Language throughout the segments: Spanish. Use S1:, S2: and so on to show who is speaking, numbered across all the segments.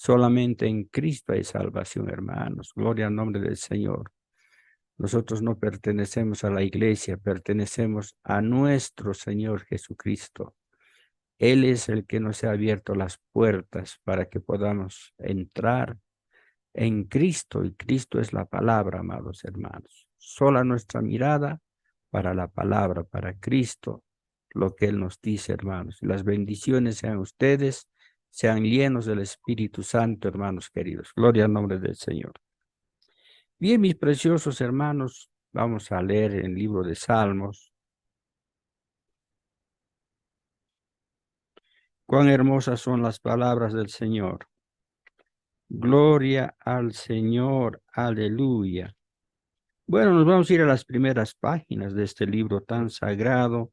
S1: Solamente en Cristo hay salvación, hermanos. Gloria al nombre del Señor. Nosotros no pertenecemos a la iglesia, pertenecemos a nuestro Señor Jesucristo. Él es el que nos ha abierto las puertas para que podamos entrar en Cristo, y Cristo es la palabra, amados hermanos. Sola nuestra mirada para la palabra, para Cristo, lo que Él nos dice, hermanos. Las bendiciones sean ustedes, sean llenos del Espíritu Santo, hermanos queridos. Gloria al nombre del Señor. Bien, mis preciosos hermanos, vamos a leer el libro de Salmos. Cuán hermosas son las palabras del Señor. Gloria al Señor, aleluya. Bueno, nos vamos a ir a las primeras páginas de este libro tan sagrado,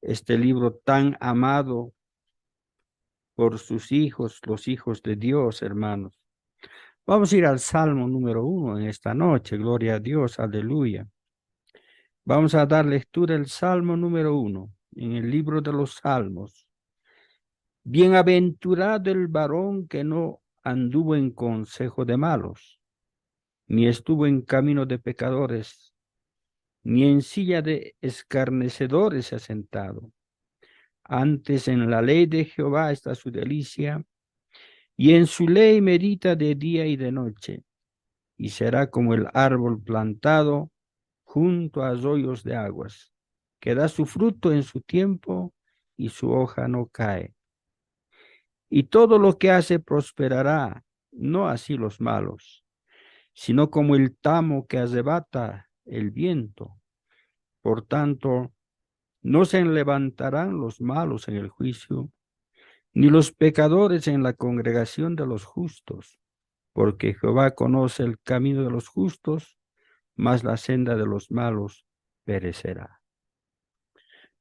S1: este libro tan amado por sus hijos, los hijos de Dios, hermanos. Vamos a ir al Salmo número 1 en esta noche, gloria a Dios, aleluya. Vamos a dar lectura al Salmo número 1 en el libro de los Salmos. Bienaventurado el varón que no anduvo en consejo de malos, ni estuvo en camino de pecadores, ni en silla de escarnecedores se ha sentado. Antes en la ley de Jehová está su delicia, y en su ley medita de día y de noche, y será como el árbol plantado junto a arroyos de aguas, que da su fruto en su tiempo, y su hoja no cae. Y todo lo que hace prosperará, no así los malos, sino como el tamo que arrebata el viento. Por tanto, no se levantarán los malos en el juicio, ni los pecadores en la congregación de los justos, porque Jehová conoce el camino de los justos, mas la senda de los malos perecerá.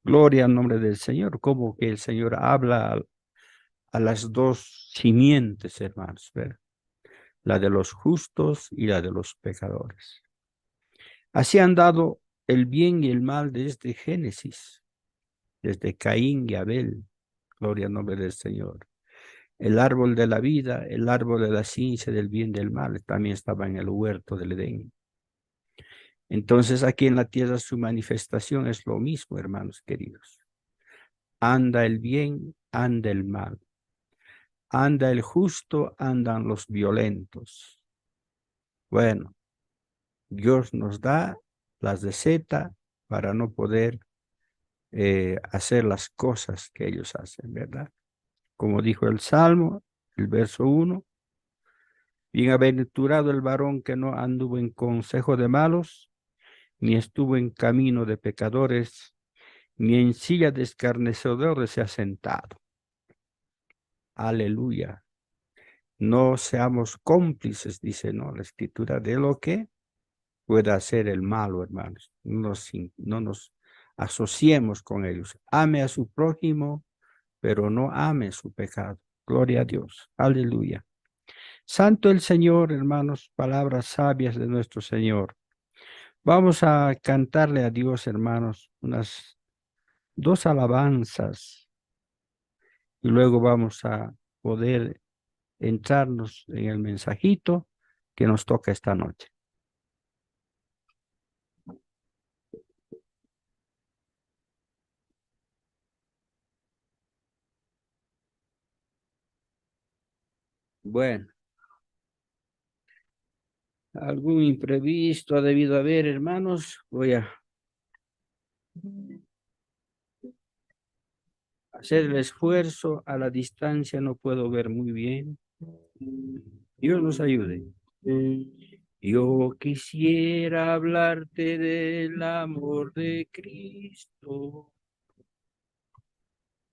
S1: Gloria al nombre del Señor, como que el Señor habla a las dos simientes, hermanos, ¿ver? La de los justos y la de los pecadores. Así han dado el bien y el mal desde Génesis, desde Caín y Abel. Gloria al nombre del Señor. El árbol de la vida, el árbol de la ciencia del bien y del mal, también estaba en el huerto del Edén. Entonces aquí en la tierra su manifestación es lo mismo, hermanos queridos. Anda el bien, anda el mal. Anda el justo, andan los violentos. Bueno, Dios nos da las recetas para no poder hacer las cosas que ellos hacen, ¿verdad? Como dijo el Salmo, el verso 1, bienaventurado el varón que no anduvo en consejo de malos, ni estuvo en camino de pecadores, ni en silla de escarnecedores se ha sentado. Aleluya. No seamos cómplices, dice no la escritura, de lo que pueda hacer el malo, hermanos. No nos asociemos con ellos. Ame a su prójimo, pero no ame su pecado. Gloria a Dios. Aleluya. Santo el Señor, hermanos, palabras sabias de nuestro Señor. Vamos a cantarle a Dios, hermanos, unas dos alabanzas y luego vamos a poder entrarnos en el mensajito que nos toca esta noche. Bueno, algún imprevisto ha debido haber, hermanos. Voy a hacer el esfuerzo. A la distancia no puedo ver muy bien. Dios nos ayude. Yo quisiera hablarte del amor de Cristo,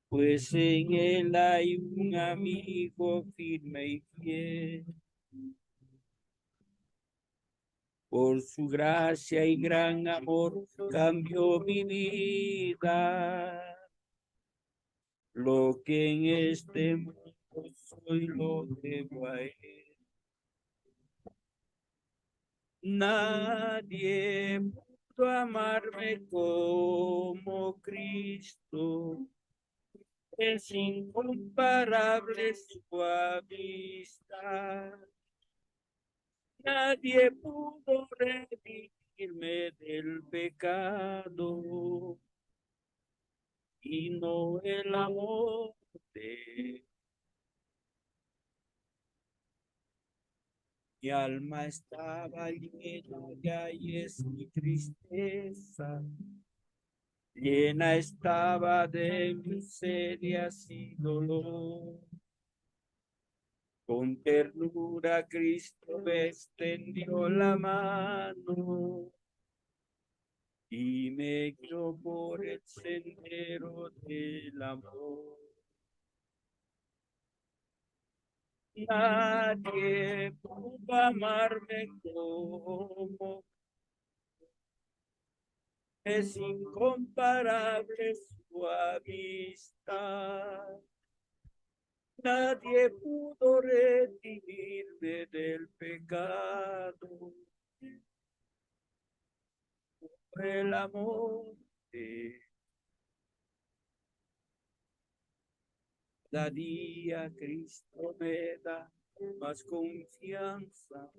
S1: pues en él hay un amigo firme y fiel. Por su gracia y gran amor cambió mi vida. Lo que en este mundo soy lo debo a él. Nadie pudo amarme como Cristo. Es incomparable su amistad. Nadie pudo redimirme del pecado, sino el amor de mi alma estaba llena de ayes y tristeza, llena estaba de miserias y dolor. Con ternura Cristo me extendió la mano y me guió por el sendero del amor. Nadie pudo amarme como es incomparable su amistad. Nadie pudo redimirme del pecado. El amor de cada día Cristo me da más confianza,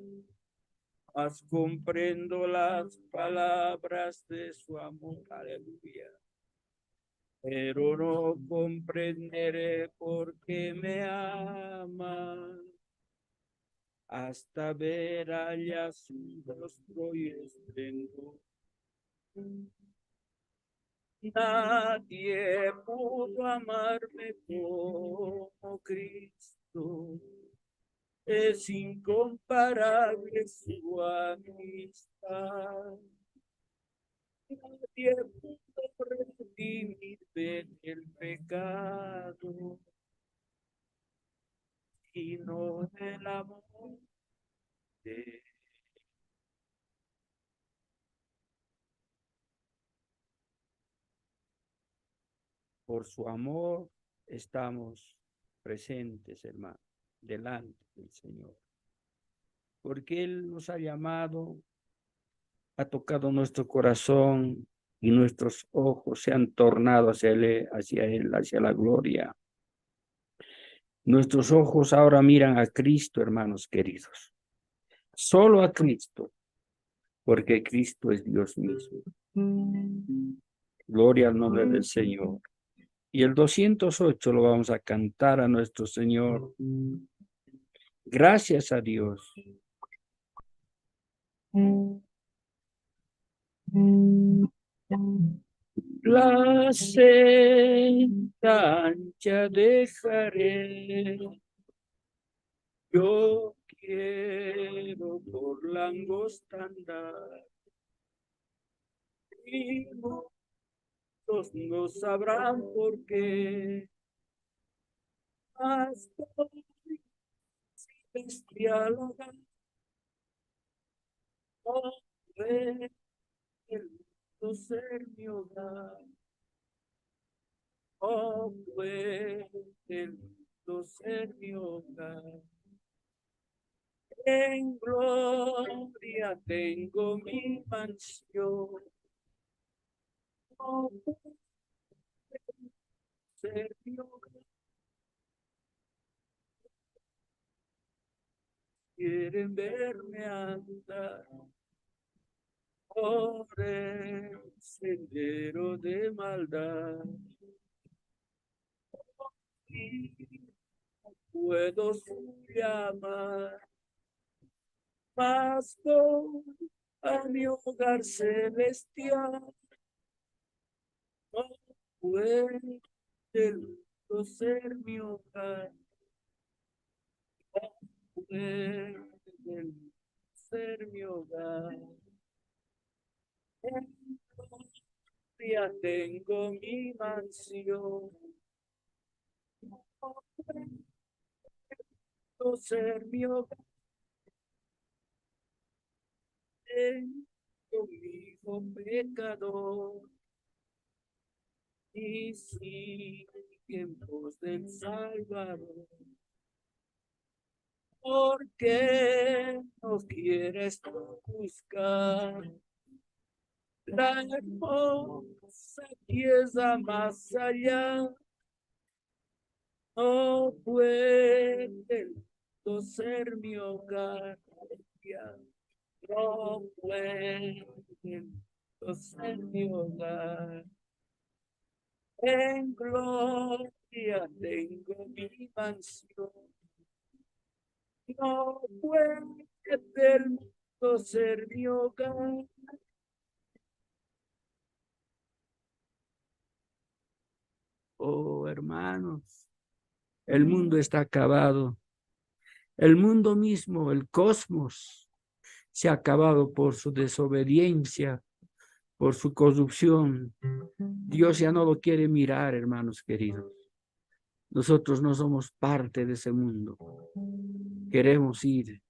S1: más comprendo las palabras de su amor. Aleluya. Pero no comprenderé por qué me ama hasta ver allá su rostro y esplendor. Nadie pudo amarme como Cristo. Es incomparable su amistad. Nadie pudo redimirme del pecado, sino el amor de por su amor estamos presentes, hermano, delante del Señor. Porque Él nos ha llamado, ha tocado nuestro corazón y nuestros ojos se han tornado hacia Él, hacia la gloria. Nuestros ojos ahora miran a Cristo, hermanos queridos. Solo a Cristo, porque Cristo es Dios mismo. Gloria al nombre del Señor. Y el 208 lo vamos a cantar a nuestro Señor. Gracias a Dios. La senda ancha dejaré. Yo quiero por la angosta andar. Y muchos no sabrán por qué. Hasta bestial hogar. Oh, ven, el mundo ser mi hogar. Oh, puede el mundo ser mi hogar. En gloria tengo mi mansión. Oh, puede ser mi hogar. Quieren verme andar por el sendero de maldad. Y puedo llamar, mas voy a mi hogar celestial. No puede el mundo ser mi hogar. No puede el mundo ser mi hogar. En gloria tengo mi mansión. No puede ser mi hogar. Conmigo pecador y sigue en pos del Salvador. ¿Por qué no quieres tú buscar la hermosa pieza más allá No puede no ser mi hogar, no puede no ser mi hogar. En gloria tengo mi mansión, no puede del mundo ser mi hogar. Oh, hermanos, el mundo está acabado. El mundo mismo, el cosmos, se ha acabado por su desobediencia, por su corrupción. Dios ya no lo quiere mirar, hermanos queridos. Nosotros no somos parte de ese mundo. Queremos ir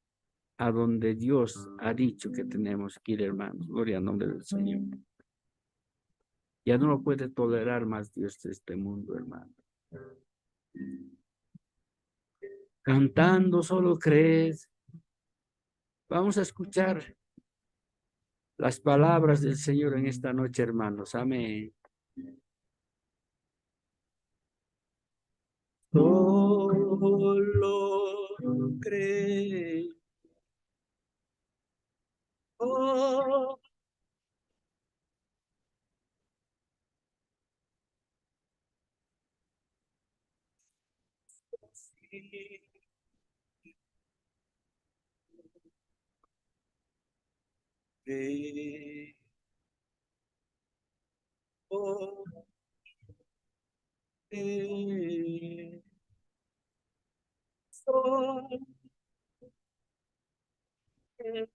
S1: a donde Dios ha dicho que tenemos que ir, hermanos. Gloria al nombre del Señor. Ya no lo puede tolerar más Dios de este mundo, hermano. Cantando solo crees. Vamos a escuchar las palabras del Señor en esta noche, hermanos. Amén. Solo cree. Oh, sí. Cree. Oh, cree. Solo cree.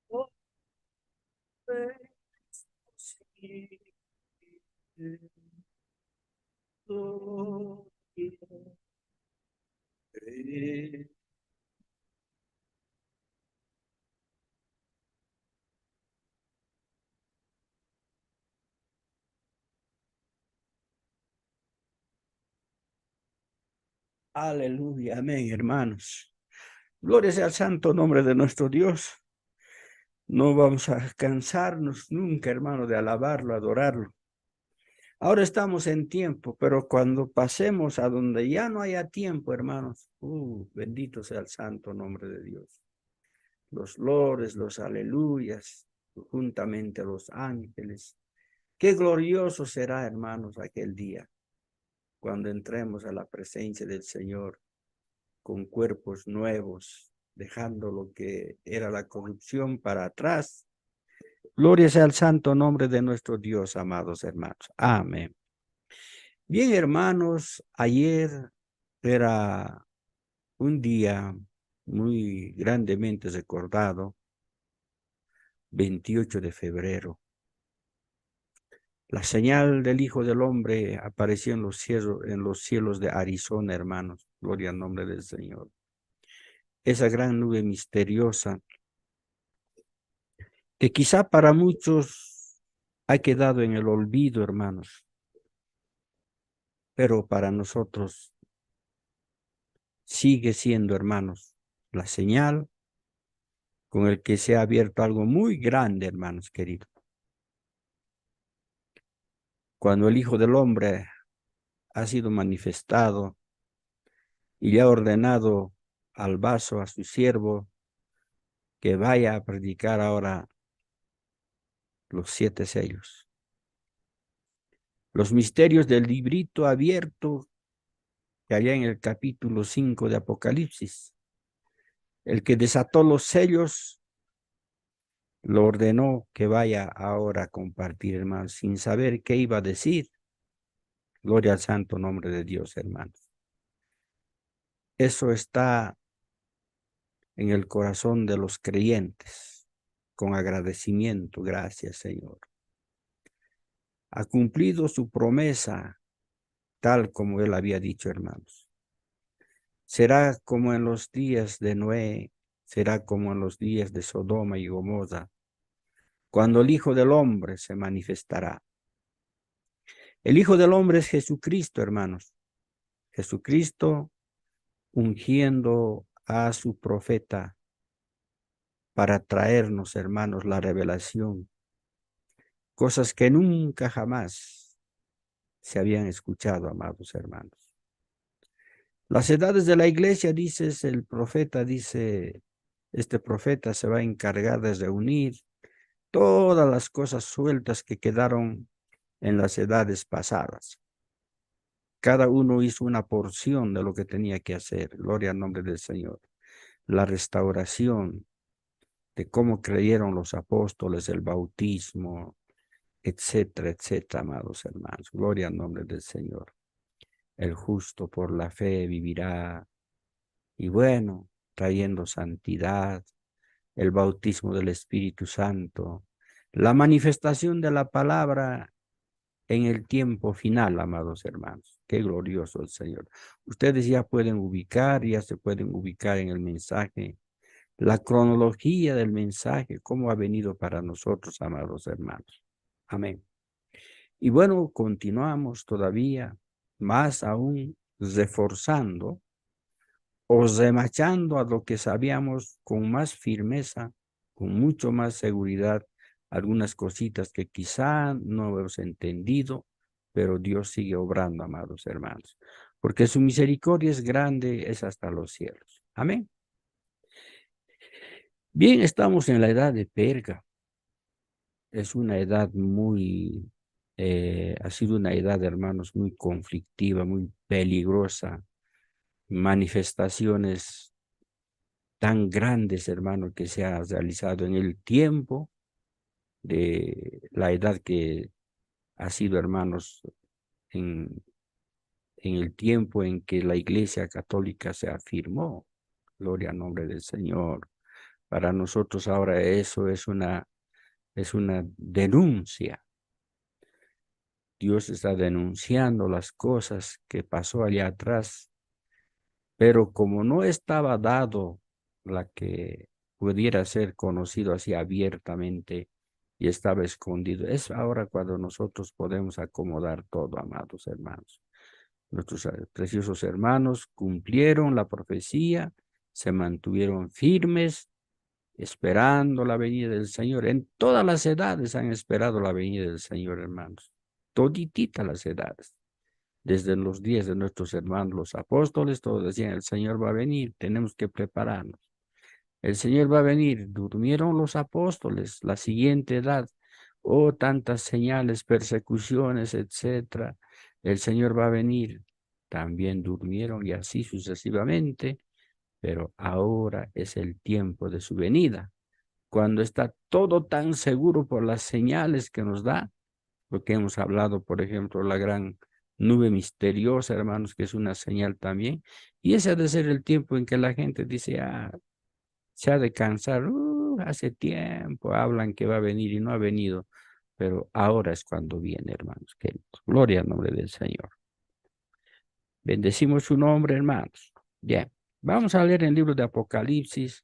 S1: Oh, cree. Sí. Solo cree. Aleluya, amén, hermanos. Gloria sea al santo nombre de nuestro Dios. No vamos a cansarnos nunca, hermano, de alabarlo, adorarlo. Ahora estamos en tiempo, pero cuando pasemos a donde ya no haya tiempo, hermanos, bendito sea el santo nombre de Dios. Los lores, los aleluyas, juntamente los ángeles. Qué glorioso será, hermanos, aquel día, cuando entremos a la presencia del Señor con cuerpos nuevos, dejando lo que era la corrupción para atrás. Gloria sea al santo nombre de nuestro Dios, amados hermanos. Amén. Bien, hermanos, ayer era un día muy grandemente recordado, 28 de febrero. La señal del Hijo del Hombre apareció en los cielos de Arizona, hermanos. Gloria al nombre del Señor. Esa gran nube misteriosa que quizá para muchos ha quedado en el olvido, hermanos, pero para nosotros sigue siendo, hermanos, la señal con el que se ha abierto algo muy grande, hermanos queridos. Cuando el Hijo del Hombre ha sido manifestado y le ha ordenado al vaso, a su siervo, que vaya a predicar ahora los 7 sellos. Los misterios del librito abierto que había en el capítulo 5 de Apocalipsis. El que desató los sellos lo ordenó que vaya ahora a compartir, hermanos, sin saber qué iba a decir. Gloria al santo nombre de Dios, hermanos. Eso está en el corazón de los creyentes, con agradecimiento. Gracias, Señor. Ha cumplido su promesa, tal como Él había dicho, hermanos. Será como en los días de Noé, será como en los días de Sodoma y Gomorra, cuando el Hijo del Hombre se manifestará. El Hijo del Hombre es Jesucristo, hermanos. Jesucristo ungiendo a su profeta para traernos, hermanos, la revelación. Cosas que nunca jamás se habían escuchado, amados hermanos. Las edades de la iglesia, el profeta, este profeta se va a encargar de reunir todas las cosas sueltas que quedaron en las edades pasadas. Cada uno hizo una porción de lo que tenía que hacer. Gloria al nombre del Señor. La restauración de cómo creyeron los apóstoles, el bautismo, etcétera, etcétera, amados hermanos. Gloria al nombre del Señor. El justo por la fe vivirá. Y bueno, trayendo santidad, el bautismo del Espíritu Santo, la manifestación de la palabra en el tiempo final, amados hermanos. Qué glorioso el Señor. Ustedes ya se pueden ubicar en el mensaje, la cronología del mensaje, cómo ha venido para nosotros, amados hermanos. Amén. Y bueno, continuamos todavía, más aún reforzando o remachando a lo que sabíamos con más firmeza, con mucho más seguridad, algunas cositas que quizá no hemos entendido, pero Dios sigue obrando, amados hermanos, porque su misericordia es grande, es hasta los cielos. Amén. Bien, estamos en la edad de Perga. Es una edad ha sido una edad, hermanos, muy conflictiva, muy peligrosa, manifestaciones tan grandes, hermano, que se ha realizado en el tiempo de la edad que ha sido, hermanos, en, en el tiempo en que la Iglesia Católica se afirmó. Gloria al nombre del Señor. Para nosotros ahora eso es una denuncia. Dios está denunciando las cosas que pasó allá atrás, pero como no estaba dado la que pudiera ser conocido así abiertamente y estaba escondido, es ahora cuando nosotros podemos acomodar todo, amados hermanos. Nuestros preciosos hermanos cumplieron la profecía, se mantuvieron firmes, esperando la venida del Señor. En todas las edades han esperado la venida del Señor, hermanos. Todititas las edades. Desde los días de nuestros hermanos, los apóstoles, todos decían, el Señor va a venir, tenemos que prepararnos. El Señor va a venir. Durmieron los apóstoles, la siguiente edad. Oh, tantas señales, persecuciones, etcétera. El Señor va a venir. También durmieron y así sucesivamente, pero ahora es el tiempo de su venida. Cuando está todo tan seguro por las señales que nos da, porque hemos hablado, por ejemplo, la gran nube misteriosa, hermanos, que es una señal también, y ese ha de ser el tiempo en que la gente dice, se ha de cansar, hace tiempo hablan que va a venir y no ha venido, pero ahora es cuando viene, hermanos queridos. Gloria al nombre del Señor. Bendecimos su nombre, hermanos. Bien, vamos a leer el libro de Apocalipsis,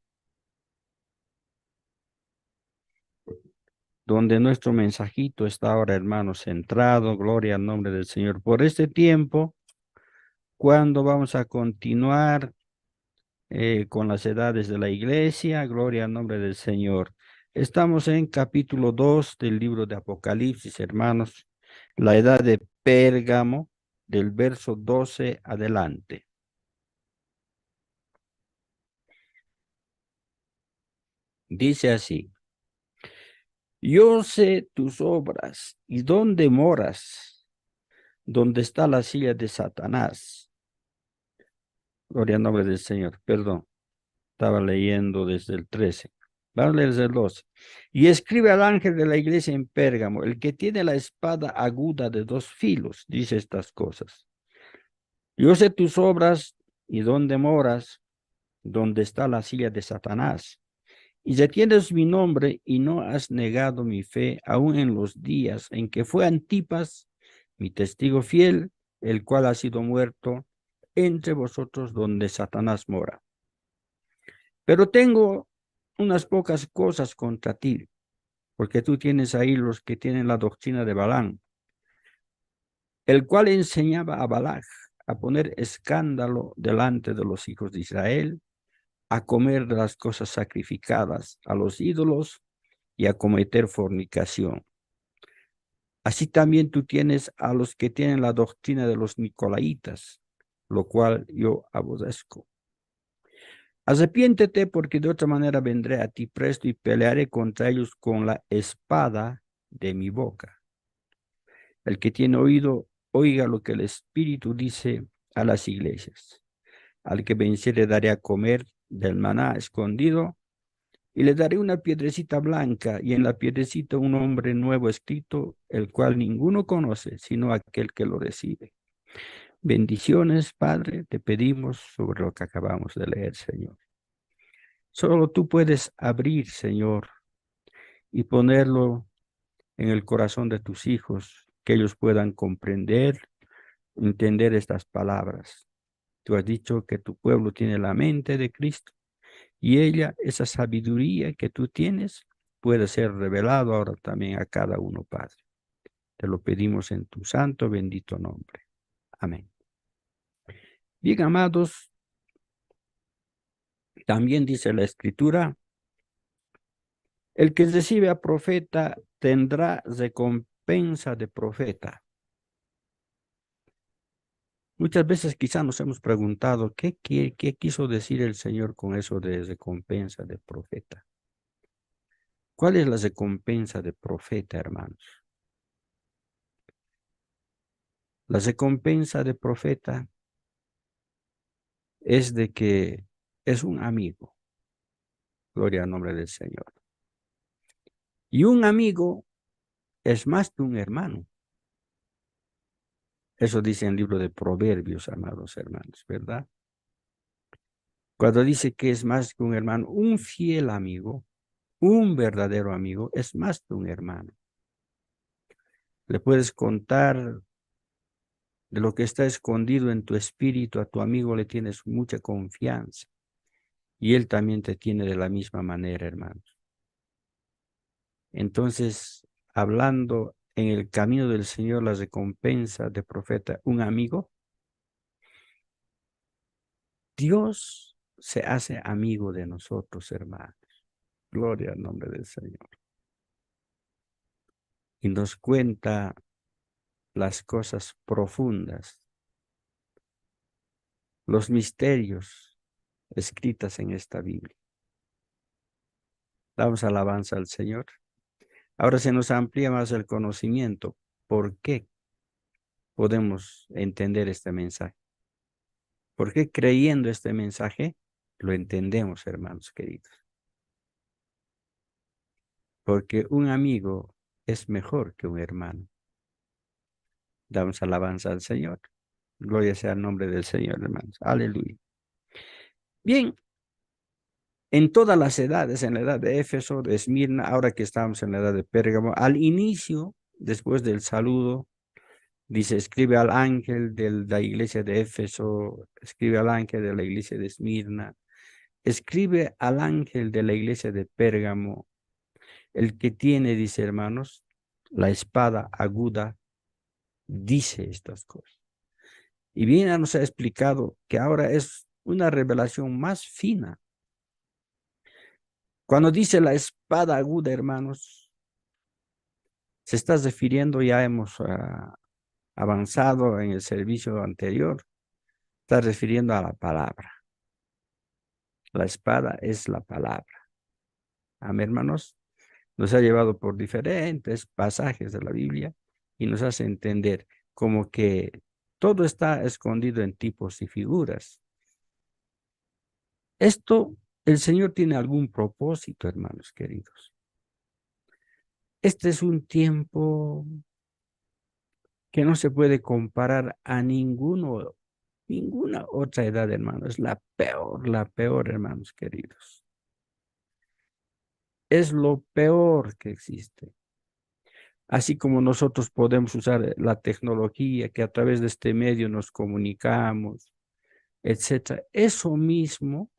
S1: donde nuestro mensajito está ahora, hermanos, centrado. Gloria al nombre del Señor. Por este tiempo, cuando vamos a continuar con las edades de la iglesia, gloria al nombre del Señor. Estamos en capítulo 2 del libro de Apocalipsis, hermanos, la edad de Pérgamo, del verso 12 adelante. Dice así, yo sé tus obras y dónde moras, donde está la silla de Satanás. Gloria al nombre del Señor, perdón. Estaba leyendo desde el 13. Vamos a leer desde el 12. Y escribe al ángel de la iglesia en Pérgamo, el que tiene la espada aguda de dos filos, dice estas cosas. Yo sé tus obras y dónde moras, donde está la silla de Satanás. Y retienes mi nombre y no has negado mi fe, aun en los días en que fue Antipas, mi testigo fiel, el cual ha sido muerto entre vosotros donde Satanás mora. Pero tengo unas pocas cosas contra ti, porque tú tienes ahí los que tienen la doctrina de Balaam, el cual enseñaba a Balac a poner escándalo delante de los hijos de Israel, a comer de las cosas sacrificadas a los ídolos y a cometer fornicación. Así también tú tienes a los que tienen la doctrina de los nicolaitas, lo cual yo aborrezco. Arrepiéntete, porque de otra manera vendré a ti presto y pelearé contra ellos con la espada de mi boca. El que tiene oído, oiga lo que el Espíritu dice a las iglesias. Al que venciere daré a comer del maná escondido, y le daré una piedrecita blanca, y en la piedrecita un nombre nuevo escrito, el cual ninguno conoce, sino aquel que lo recibe. Bendiciones, Padre, te pedimos sobre lo que acabamos de leer, Señor. Solo tú puedes abrir, Señor, y ponerlo en el corazón de tus hijos, que ellos puedan comprender, entender estas palabras. Tú has dicho que tu pueblo tiene la mente de Cristo, y ella, esa sabiduría que tú tienes, puede ser revelado ahora también a cada uno, Padre. Te lo pedimos en tu santo, bendito nombre. Amén. Bien, amados, también dice la Escritura, el que recibe a profeta tendrá recompensa de profeta. Muchas veces quizá nos hemos preguntado, ¿qué quiso decir el Señor con eso de recompensa de profeta? ¿Cuál es la recompensa de profeta, hermanos? La recompensa de profeta es de que es un amigo. Gloria al nombre del Señor. Y un amigo es más que un hermano. Eso dice en el libro de Proverbios, amados hermanos, ¿verdad? Cuando dice que es más que un hermano, un fiel amigo, un verdadero amigo, es más que un hermano. Le puedes contar de lo que está escondido en tu espíritu, a tu amigo le tienes mucha confianza y él también te tiene de la misma manera, hermanos. Entonces, hablando en el camino del Señor, la recompensa de profeta, un amigo, Dios se hace amigo de nosotros, hermanos. Gloria al nombre del Señor. Y nos cuenta las cosas profundas, los misterios escritas en esta Biblia. Damos alabanza al Señor. Ahora se nos amplía más el conocimiento. ¿Por qué podemos entender este mensaje? ¿Por qué creyendo este mensaje lo entendemos, hermanos queridos? Porque un amigo es mejor que un hermano. Damos alabanza al Señor. Gloria sea al nombre del Señor, hermanos. Aleluya. Bien, en todas las edades, en la edad de Éfeso, de Esmirna, ahora que estamos en la edad de Pérgamo, al inicio, después del saludo, dice, escribe al ángel de la iglesia de Éfeso, escribe al ángel de la iglesia de Esmirna, escribe al ángel de la iglesia de Pérgamo, el que tiene, dice hermanos, la espada aguda, dice estas cosas. Y bien nos ha explicado que ahora es una revelación más fina. Cuando dice la espada aguda, hermanos, se está refiriendo, ya hemos avanzado en el servicio anterior, está refiriendo a la palabra. La espada es la palabra. Amén, hermanos. Nos ha llevado por diferentes pasajes de la Biblia y nos hace entender como que todo está escondido en tipos y figuras. Esto, el Señor tiene algún propósito, hermanos queridos. Este es un tiempo que no se puede comparar a ninguna otra edad, hermanos. Es la peor, hermanos queridos. Es lo peor que existe. Así como nosotros podemos usar la tecnología, que a través de este medio nos comunicamos, etcétera. Eso mismo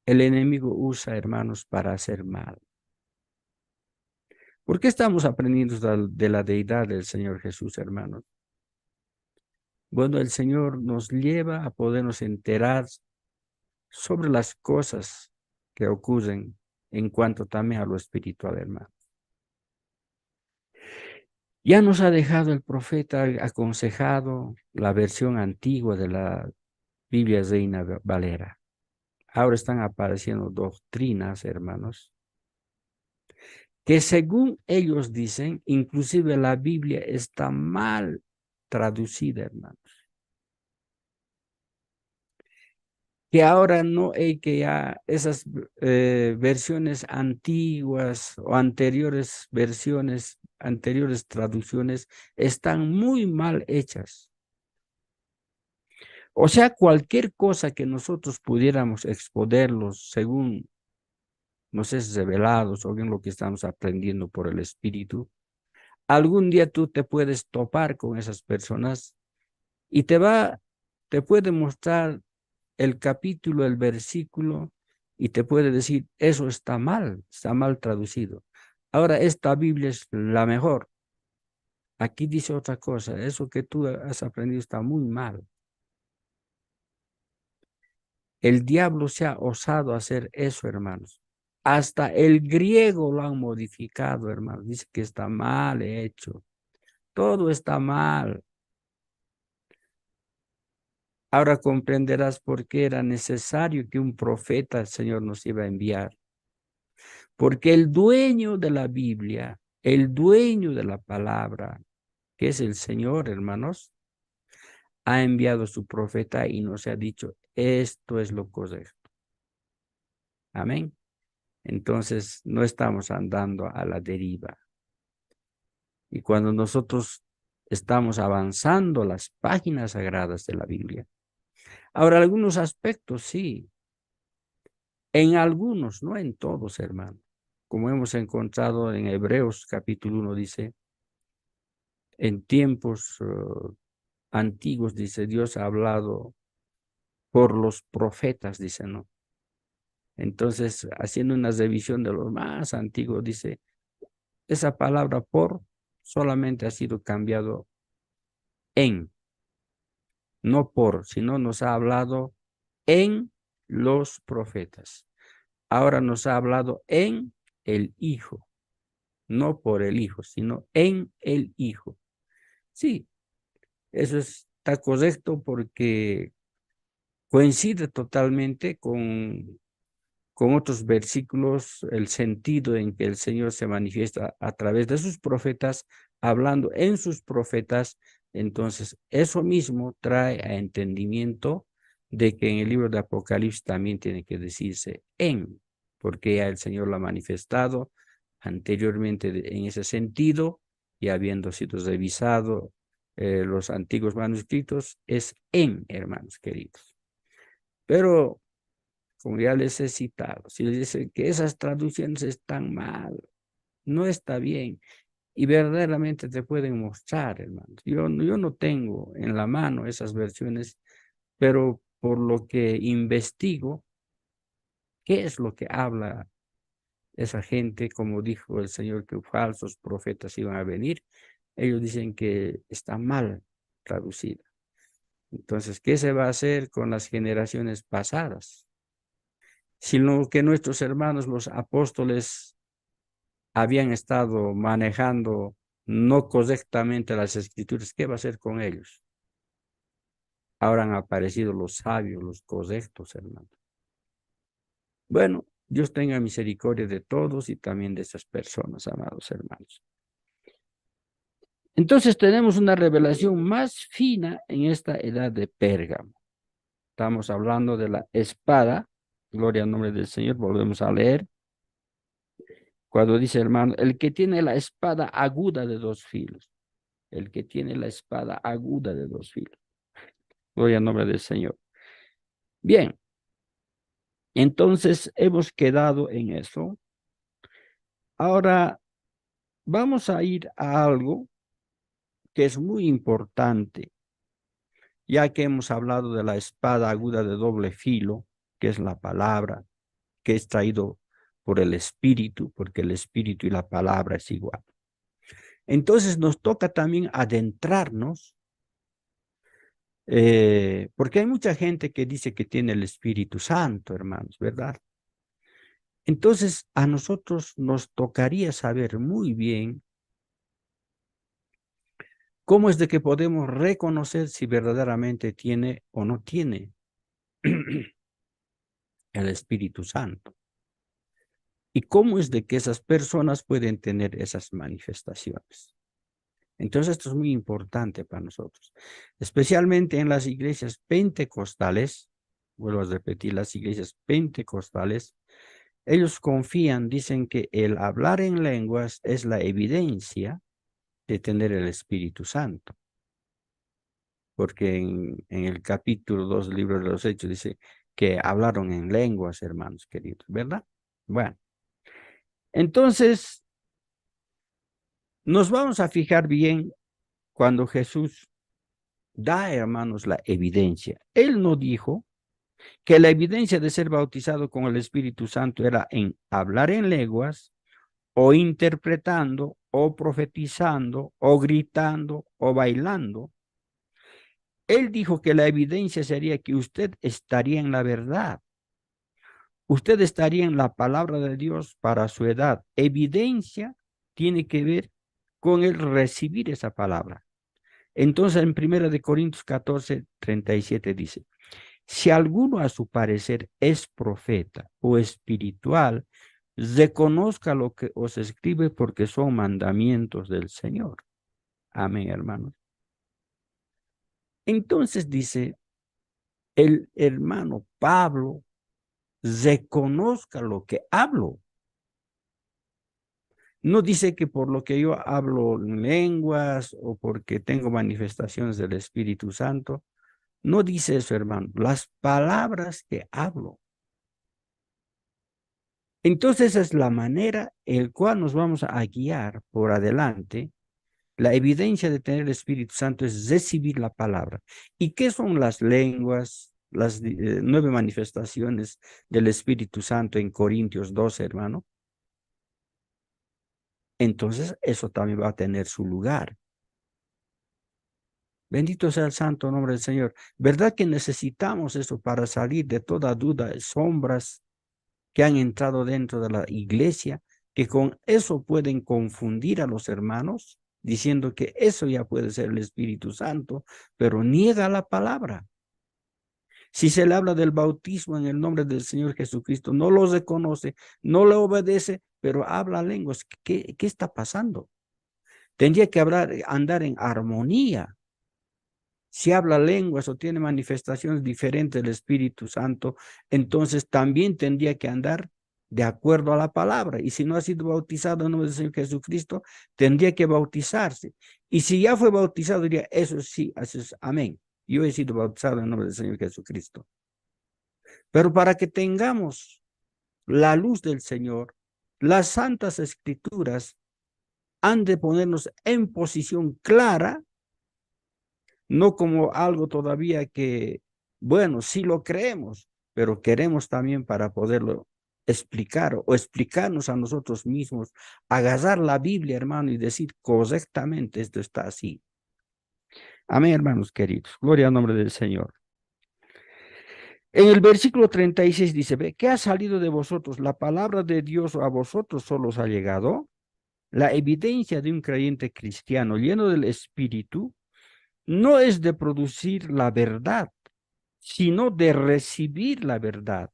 S1: el enemigo usa, hermanos, para hacer mal. ¿Por qué estamos aprendiendo de la deidad del Señor Jesús, hermanos? Bueno, el Señor nos lleva a podernos enterar sobre las cosas que ocurren en cuanto también a lo espiritual, hermano. Ya nos ha dejado el profeta aconsejado la versión antigua de la Biblia Reina Valera. Ahora están apareciendo doctrinas, hermanos, que según ellos dicen, inclusive la Biblia está mal traducida, hermanos. Que ahora no hay que ya esas versiones antiguas o anteriores versiones, anteriores traducciones, están muy mal hechas. O sea, cualquier cosa que nosotros pudiéramos exponerlos según nos es revelados o bien lo que estamos aprendiendo por el Espíritu, algún día tú te puedes topar con esas personas y te puede mostrar el capítulo, el versículo y te puede decir, eso está mal traducido. Ahora esta Biblia es la mejor. Aquí dice otra cosa, eso que tú has aprendido está muy mal. El diablo se ha osado hacer eso, hermanos. Hasta el griego lo han modificado, hermanos. Dice que está mal hecho. Todo está mal. Ahora comprenderás por qué era necesario que un profeta el Señor nos iba a enviar. Porque el dueño de la Biblia, el dueño de la palabra, que es el Señor, hermanos, ha enviado su profeta y nos ha dicho, esto es lo correcto. Amén. Entonces, no estamos andando a la deriva. Y cuando nosotros estamos avanzando las páginas sagradas de la Biblia. Ahora, algunos aspectos sí, en algunos, no en todos, hermano. Como hemos encontrado en Hebreos capítulo 1, dice, en tiempos antiguos, dice, Dios ha hablado por los profetas, dice, ¿no? Entonces, haciendo una revisión de los más antiguos, dice, esa palabra por solamente ha sido cambiado en, no por, sino nos ha hablado en los profetas. Ahora nos ha hablado en el Hijo, no por el Hijo, sino en el Hijo. Sí, eso está correcto porque coincide totalmente con otros versículos, el sentido en que el Señor se manifiesta a través de sus profetas, hablando en sus profetas. Entonces, eso mismo trae a entendimiento de que en el libro de Apocalipsis también tiene que decirse en, porque ya el Señor lo ha manifestado anteriormente en ese sentido y habiendo sido revisado los antiguos manuscritos, es en, hermanos queridos. Pero como ya les he citado, si les dicen que esas traducciones están mal, no está bien, y verdaderamente te pueden mostrar, hermanos. Yo no tengo en la mano esas versiones, pero por lo que investigo, ¿qué es lo que habla esa gente? Como dijo el Señor que falsos profetas iban a venir, ellos dicen que está mal traducida. Entonces, ¿qué se va a hacer con las generaciones pasadas? Sino que nuestros hermanos, los apóstoles, habían estado manejando no correctamente las escrituras. ¿Qué va a hacer con ellos? Ahora han aparecido los sabios, los correctos, hermanos. Bueno, Dios tenga misericordia de todos y también de esas personas, amados hermanos. Entonces tenemos una revelación más fina en esta edad de Pérgamo. Estamos hablando de la espada. Gloria al nombre del Señor. Volvemos a leer. Cuando dice, hermano, el que tiene la espada aguda de dos filos. El que tiene la espada aguda de dos filos. Gloria al nombre del Señor. Bien, entonces hemos quedado en eso. Ahora vamos a ir a algo que es muy importante, ya que hemos hablado de la espada aguda de doble filo, que es la palabra, que es traído por el Espíritu, porque el Espíritu y la palabra es igual. Entonces nos toca también adentrarnos, porque hay mucha gente que dice que tiene el Espíritu Santo, hermanos, ¿verdad? Entonces a nosotros nos tocaría saber muy bien ¿Cómo es de que podemos reconocer si verdaderamente tiene o no tiene el Espíritu Santo? ¿Y cómo es de que esas personas pueden tener esas manifestaciones? Entonces esto es muy importante para nosotros, especialmente en las iglesias pentecostales. Vuelvo a repetir, las iglesias pentecostales, ellos confían, dicen que el hablar en lenguas es la evidencia de tener el Espíritu Santo, porque en el capítulo 2 del libro de los Hechos dice que hablaron en lenguas, hermanos queridos, ¿verdad? Bueno, entonces nos vamos a fijar bien cuando Jesús da, hermanos, la evidencia. Él no dijo que la evidencia de ser bautizado con el Espíritu Santo era en hablar en lenguas, o interpretando, o profetizando, o gritando, o bailando. Él dijo que la evidencia sería que usted estaría en la verdad. Usted estaría en la palabra de Dios para su edad. Evidencia tiene que ver con el recibir esa palabra. Entonces, en 1 Corintios 14:37 dice, si alguno a su parecer es profeta o espiritual, reconozca lo que os escribe porque son mandamientos del Señor. Amén, hermanos. Entonces dice el hermano Pablo, reconozca lo que hablo. No dice que por lo que yo hablo lenguas o porque tengo manifestaciones del Espíritu Santo. No dice eso, hermano. Las palabras que hablo. Entonces esa es la manera en la cual nos vamos a guiar por adelante. La evidencia de tener el Espíritu Santo es recibir la palabra. ¿Y qué son las lenguas, las 9 manifestaciones del Espíritu Santo en Corintios 12, hermano? Entonces eso también va a tener su lugar. Bendito sea el santo nombre del Señor. ¿Verdad que necesitamos eso para salir de toda duda, sombras que han entrado dentro de la iglesia, que con eso pueden confundir a los hermanos, diciendo que eso ya puede ser el Espíritu Santo, pero niega la palabra? Si se le habla del bautismo en el nombre del Señor Jesucristo, no lo reconoce, no le obedece, pero habla lenguas. ¿Qué está pasando? Tendría que andar en armonía. Si habla lenguas o tiene manifestaciones diferentes del Espíritu Santo, entonces también tendría que andar de acuerdo a la palabra. Y si no ha sido bautizado en nombre del Señor Jesucristo, tendría que bautizarse. Y si ya fue bautizado, diría, eso sí, eso es, amén. Yo he sido bautizado en nombre del Señor Jesucristo. Pero para que tengamos la luz del Señor, las santas escrituras han de ponernos en posición clara, no como algo todavía que, bueno, sí lo creemos, pero queremos también para poderlo explicar o explicarnos a nosotros mismos, agarrar la Biblia, hermano, y decir correctamente esto está así. Amén, hermanos queridos. Gloria al nombre del Señor. En el versículo 36 dice, ve, ¿qué ha salido de vosotros? ¿La palabra de Dios a vosotros solo os ha llegado? La evidencia de un creyente cristiano lleno del Espíritu no es de producir la verdad, sino de recibir la verdad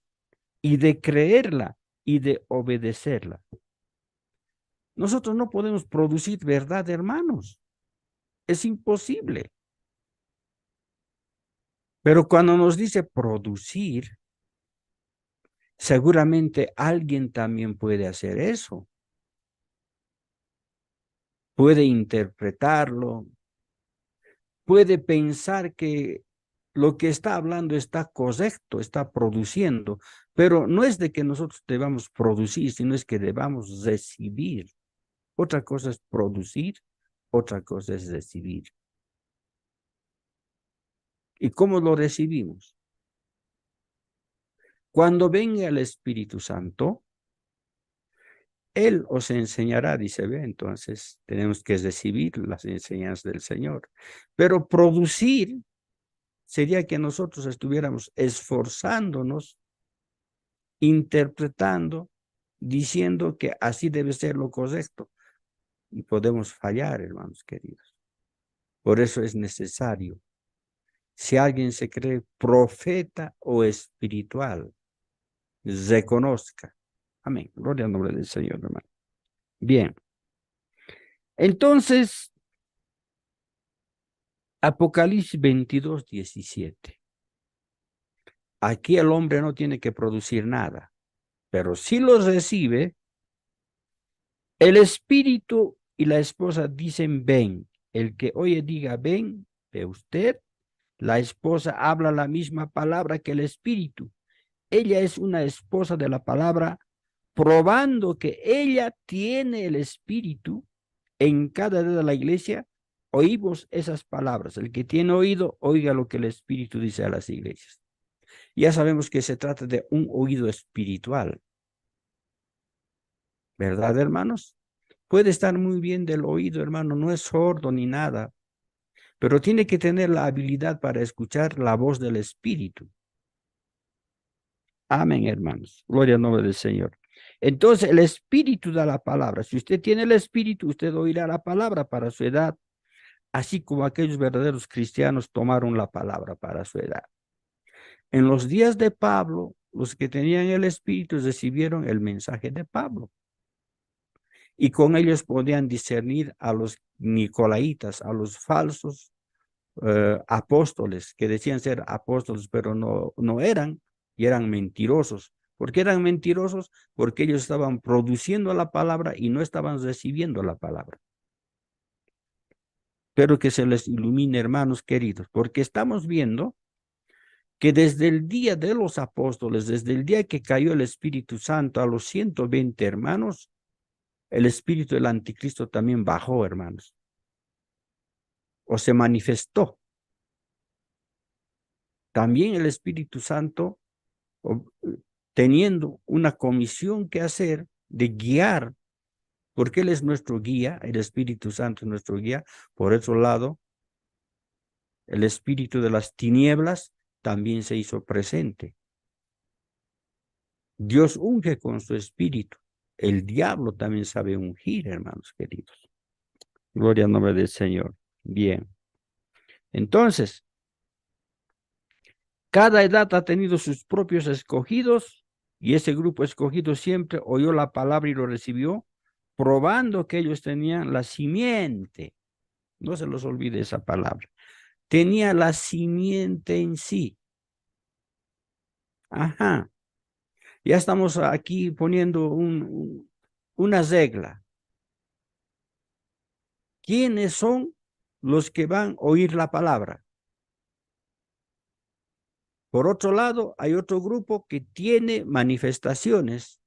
S1: y de creerla y de obedecerla. Nosotros no podemos producir verdad, hermanos. Es imposible. Pero cuando nos dice producir, seguramente alguien también puede hacer eso. Puede interpretarlo, puede pensar que lo que está hablando está correcto, está produciendo, pero no es de que nosotros debamos producir, sino es que debamos recibir. Otra cosa es producir, otra cosa es recibir. ¿Y cómo lo recibimos? Cuando venga el Espíritu Santo, Él os enseñará, dice, ve, entonces tenemos que recibir las enseñanzas del Señor. Pero producir sería que nosotros estuviéramos esforzándonos, interpretando, diciendo que así debe ser lo correcto. Y podemos fallar, hermanos queridos. Por eso es necesario. Si alguien se cree profeta o espiritual, reconozca. Amén. Gloria al nombre del Señor, hermano. Bien. Entonces, Apocalipsis 22:17. Aquí el hombre no tiene que producir nada, pero si los recibe, el espíritu y la esposa dicen ven. El que oye diga ven, ve usted. La esposa habla la misma palabra que el espíritu. Ella es una esposa de la palabra, probando que ella tiene el espíritu. En cada día de la iglesia oímos esas palabras. El que tiene oído, oiga lo que el espíritu dice a las iglesias. Ya sabemos que se trata de un oído espiritual, ¿verdad, hermanos? Puede estar muy bien del oído, hermano, no es sordo ni nada, pero tiene que tener la habilidad para escuchar la voz del espíritu. Amén, hermanos. Gloria al nombre del Señor. Entonces, el espíritu da la palabra. Si usted tiene el espíritu, usted oirá la palabra para su edad, así como aquellos verdaderos cristianos tomaron la palabra para su edad. En los días de Pablo, los que tenían el espíritu recibieron el mensaje de Pablo. Y con ellos podían discernir a los nicolaitas, a los falsos apóstoles, que decían ser apóstoles, pero no eran, y eran mentirosos. ¿Por qué eran mentirosos? Porque ellos estaban produciendo la palabra y no estaban recibiendo la palabra. Espero que se les ilumine, hermanos queridos, porque estamos viendo que desde el día de los apóstoles, desde el día que cayó el Espíritu Santo a los 120 hermanos, el espíritu del anticristo también bajó, hermanos, o se manifestó. También el Espíritu Santo, teniendo una comisión que hacer de guiar, porque Él es nuestro guía, el Espíritu Santo es nuestro guía. Por otro lado, el espíritu de las tinieblas también se hizo presente. Dios unge con su espíritu. El diablo también sabe ungir, hermanos queridos. Gloria al nombre del Señor. Bien. Entonces, cada edad ha tenido sus propios escogidos y ese grupo escogido siempre oyó la palabra y lo recibió, probando que ellos tenían la simiente. No se los olvide esa palabra. Tenía la simiente en sí. Ajá. Ya estamos aquí poniendo una regla. ¿Quiénes son los que van a oír la palabra? Por otro lado, hay otro grupo que tiene manifestaciones.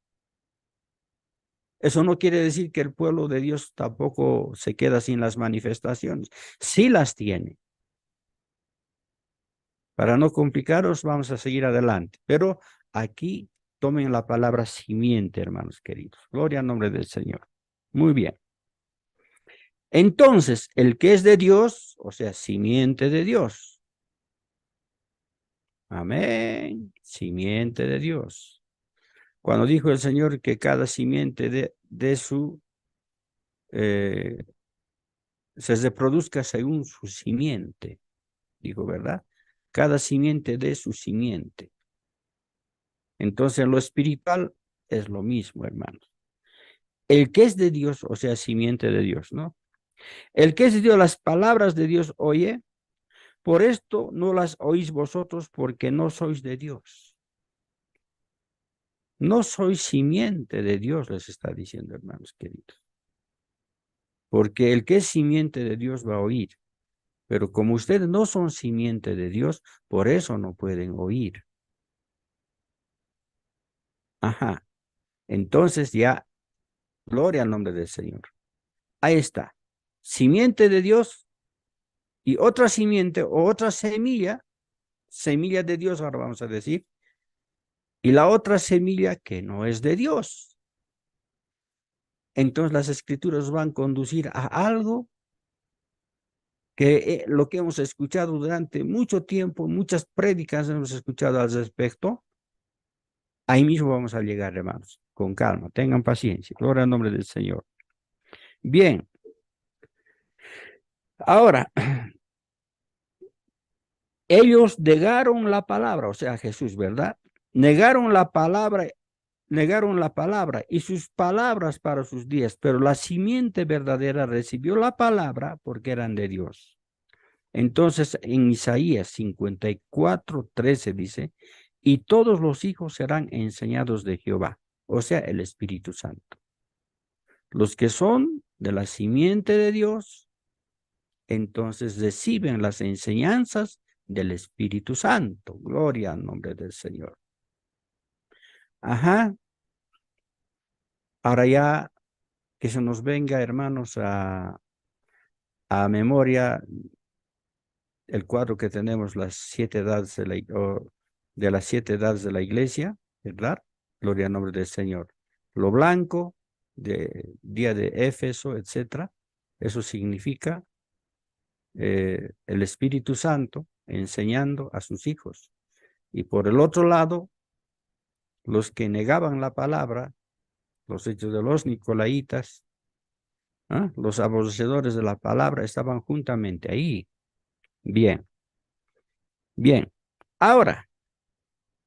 S1: Eso no quiere decir que el pueblo de Dios tampoco se queda sin las manifestaciones. Sí las tiene. Para no complicaros, vamos a seguir adelante. Pero aquí tomen la palabra simiente, hermanos queridos. Gloria al nombre del Señor. Muy bien. Entonces, el que es de Dios, o sea, simiente de Dios. Amén. Simiente de Dios. Cuando dijo el Señor que cada simiente de su se reproduzca según su simiente, dijo, ¿verdad? Cada simiente de su simiente. Entonces, en lo espiritual es lo mismo, hermanos. El que es de Dios, o sea, simiente de Dios, ¿no? El que es de Dios, las palabras de Dios oye, por esto no las oís vosotros porque no sois de Dios. No sois simiente de Dios, les está diciendo, hermanos queridos. Porque el que es simiente de Dios va a oír. Pero como ustedes no son simiente de Dios, por eso no pueden oír. Ajá. Entonces ya, gloria al nombre del Señor. Ahí está. Simiente de Dios y otra simiente o otra semilla, semilla de Dios, ahora vamos a decir, y la otra semilla que no es de Dios. Entonces las escrituras van a conducir a algo que lo que hemos escuchado durante mucho tiempo, muchas prédicas hemos escuchado al respecto. Ahí mismo vamos a llegar, hermanos, con calma, tengan paciencia, gloria al nombre del Señor. Bien, Ahora, ellos negaron la palabra, o sea, Jesús, ¿verdad? Negaron la palabra y sus palabras para sus días, pero la simiente verdadera recibió la palabra porque eran de Dios. Entonces, en Isaías 54:13 dice, y todos los hijos serán enseñados de Jehová, o sea, el Espíritu Santo. Los que son de la simiente de Dios, entonces reciben las enseñanzas del Espíritu Santo. Gloria al nombre del Señor. Ajá. Ahora ya que se nos venga, hermanos, a memoria el cuadro que tenemos, las 7 edades de las 7 edades de la iglesia, ¿verdad? Gloria al nombre del Señor. Lo blanco, día de Éfeso, etcétera, eso significa el Espíritu Santo enseñando a sus hijos. Y por el otro lado, los que negaban la palabra, los hechos de los Nicolaitas, ¿ah? Los aborrecedores de la palabra estaban juntamente ahí. Bien, bien. Ahora,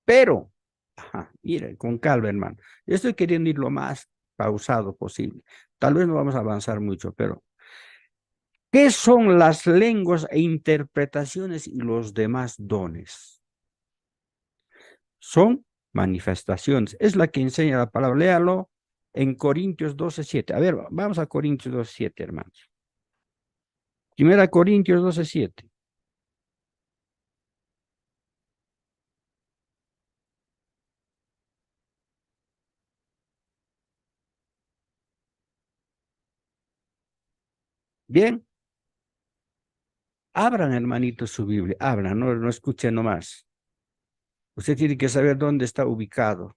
S1: pero, ajá, mire, con calma, hermano. Yo estoy queriendo ir lo más pausado posible. Tal vez no vamos a avanzar mucho, pero ¿qué son las lenguas e interpretaciones y los demás dones? Son manifestaciones. Es la que enseña la palabra. Léalo en Corintios 12:7. A ver, vamos a Corintios 12:7, hermanos. Primera Corintios 12:7. Bien, abran, hermanito, su Biblia. Abran, no escuchen nomás. Usted tiene que saber dónde está ubicado.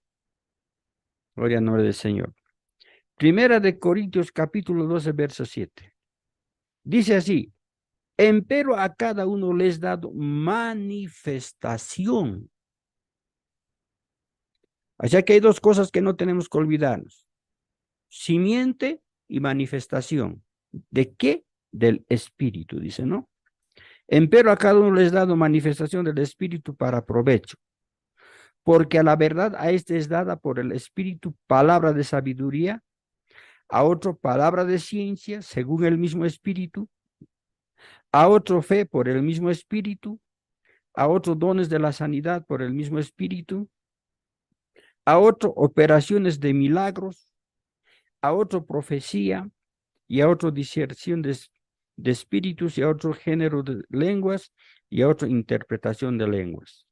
S1: Gloria al nombre del Señor. Primera de Corintios capítulo 12, verso 7. Dice así, empero a cada uno les dado manifestación. O sea que hay dos cosas que no tenemos que olvidarnos. Simiente y manifestación. ¿De qué? Del Espíritu, dice, ¿no? Empero a cada uno les dado manifestación del Espíritu para provecho. Porque a la verdad a este es dada por el Espíritu palabra de sabiduría, a otro palabra de ciencia, según el mismo Espíritu, a otro fe por el mismo Espíritu, a otro dones de la sanidad por el mismo Espíritu, a otro operaciones de milagros, a otro profecía y a otro discernción de espíritus y a otro género de lenguas y a otra interpretación de lenguas.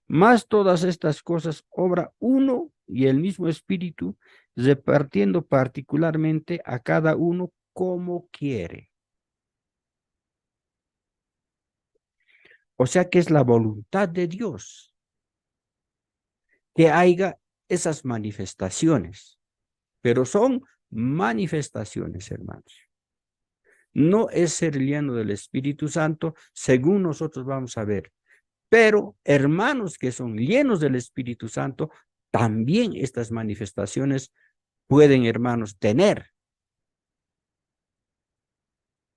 S1: Más todas estas cosas obra uno y el mismo Espíritu, repartiendo particularmente a cada uno como quiere. O sea que es la voluntad de Dios que haya esas manifestaciones, pero son manifestaciones, hermanos. No es ser lleno del Espíritu Santo, según nosotros vamos a ver. Pero hermanos que son llenos del Espíritu Santo, también estas manifestaciones pueden, hermanos, tener.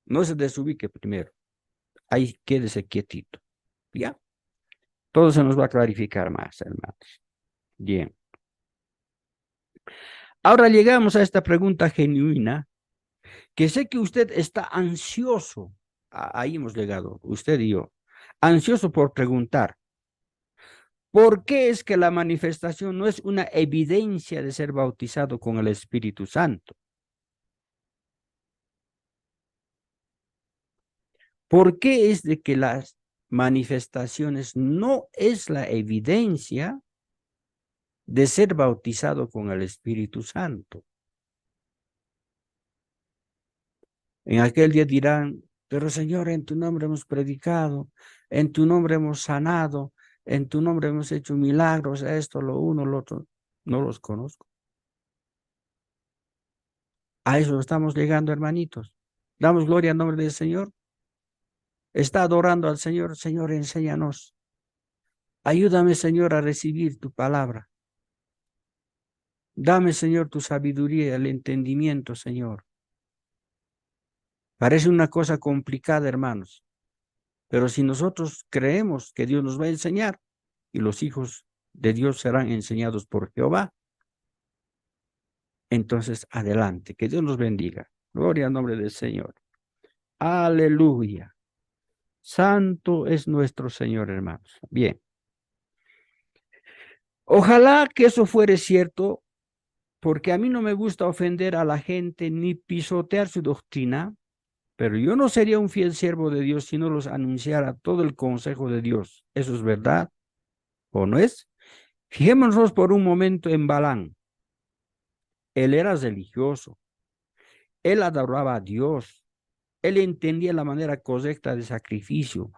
S1: No se desubique primero. Ahí quédese quietito. ¿Ya? Todo se nos va a clarificar más, hermanos. Bien. Ahora llegamos a esta pregunta genuina, que sé que usted está ansioso. Ahí hemos llegado, usted y yo. Ansioso por preguntar. ¿Por qué es que la manifestación no es una evidencia de ser bautizado con el Espíritu Santo? ¿Por qué es de que las manifestaciones no es la evidencia de ser bautizado con el Espíritu Santo? En aquel día dirán, pero Señor, en tu nombre hemos predicado, en tu nombre hemos sanado, en tu nombre hemos hecho milagros, esto, lo uno, lo otro. No los conozco. A eso estamos llegando, hermanitos. Damos gloria al nombre del Señor. Está adorando al Señor. Señor, enséñanos. Ayúdame, Señor, a recibir tu palabra. Dame, Señor, tu sabiduría y el entendimiento, Señor. Parece una cosa complicada, hermanos, pero si nosotros creemos que Dios nos va a enseñar y los hijos de Dios serán enseñados por Jehová, entonces adelante, que Dios nos bendiga. Gloria al nombre del Señor. Aleluya. Santo es nuestro Señor, hermanos. Bien. Ojalá que eso fuere cierto, porque a mí no me gusta ofender a la gente ni pisotear su doctrina, pero yo no sería un fiel siervo de Dios si no los anunciara todo el consejo de Dios. ¿Eso es verdad o no es? Fijémonos por un momento en Balán. Él era religioso, él adoraba a Dios, él entendía la manera correcta de sacrificio,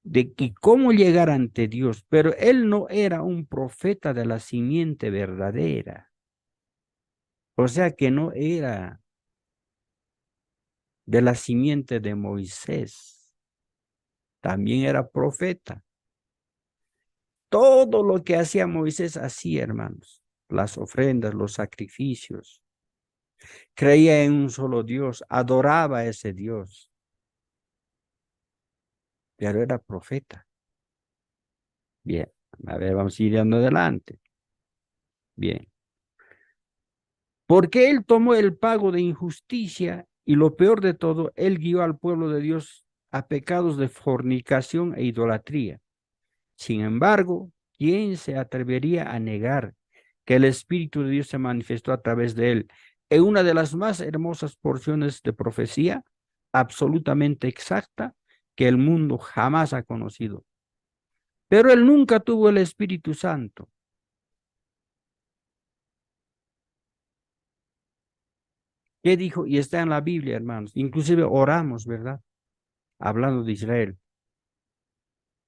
S1: de y cómo llegar ante Dios, pero él no era un profeta de la simiente verdadera. O sea que no era de la simiente de Moisés. También era profeta. Todo lo que hacía Moisés hacía, hermanos. Las ofrendas, los sacrificios. Creía en un solo Dios, adoraba a ese Dios. Pero era profeta. Bien, a ver, vamos a ir dando adelante. Bien. Porque él tomó el pago de injusticia y lo peor de todo, él guió al pueblo de Dios a pecados de fornicación e idolatría. Sin embargo, ¿quién se atrevería a negar que el Espíritu de Dios se manifestó a través de él en una de las más hermosas porciones de profecía absolutamente exacta que el mundo jamás ha conocido? Pero él nunca tuvo el Espíritu Santo. ¿Qué dijo? Y está en la Biblia, hermanos. Inclusive oramos, ¿verdad? Hablando de Israel.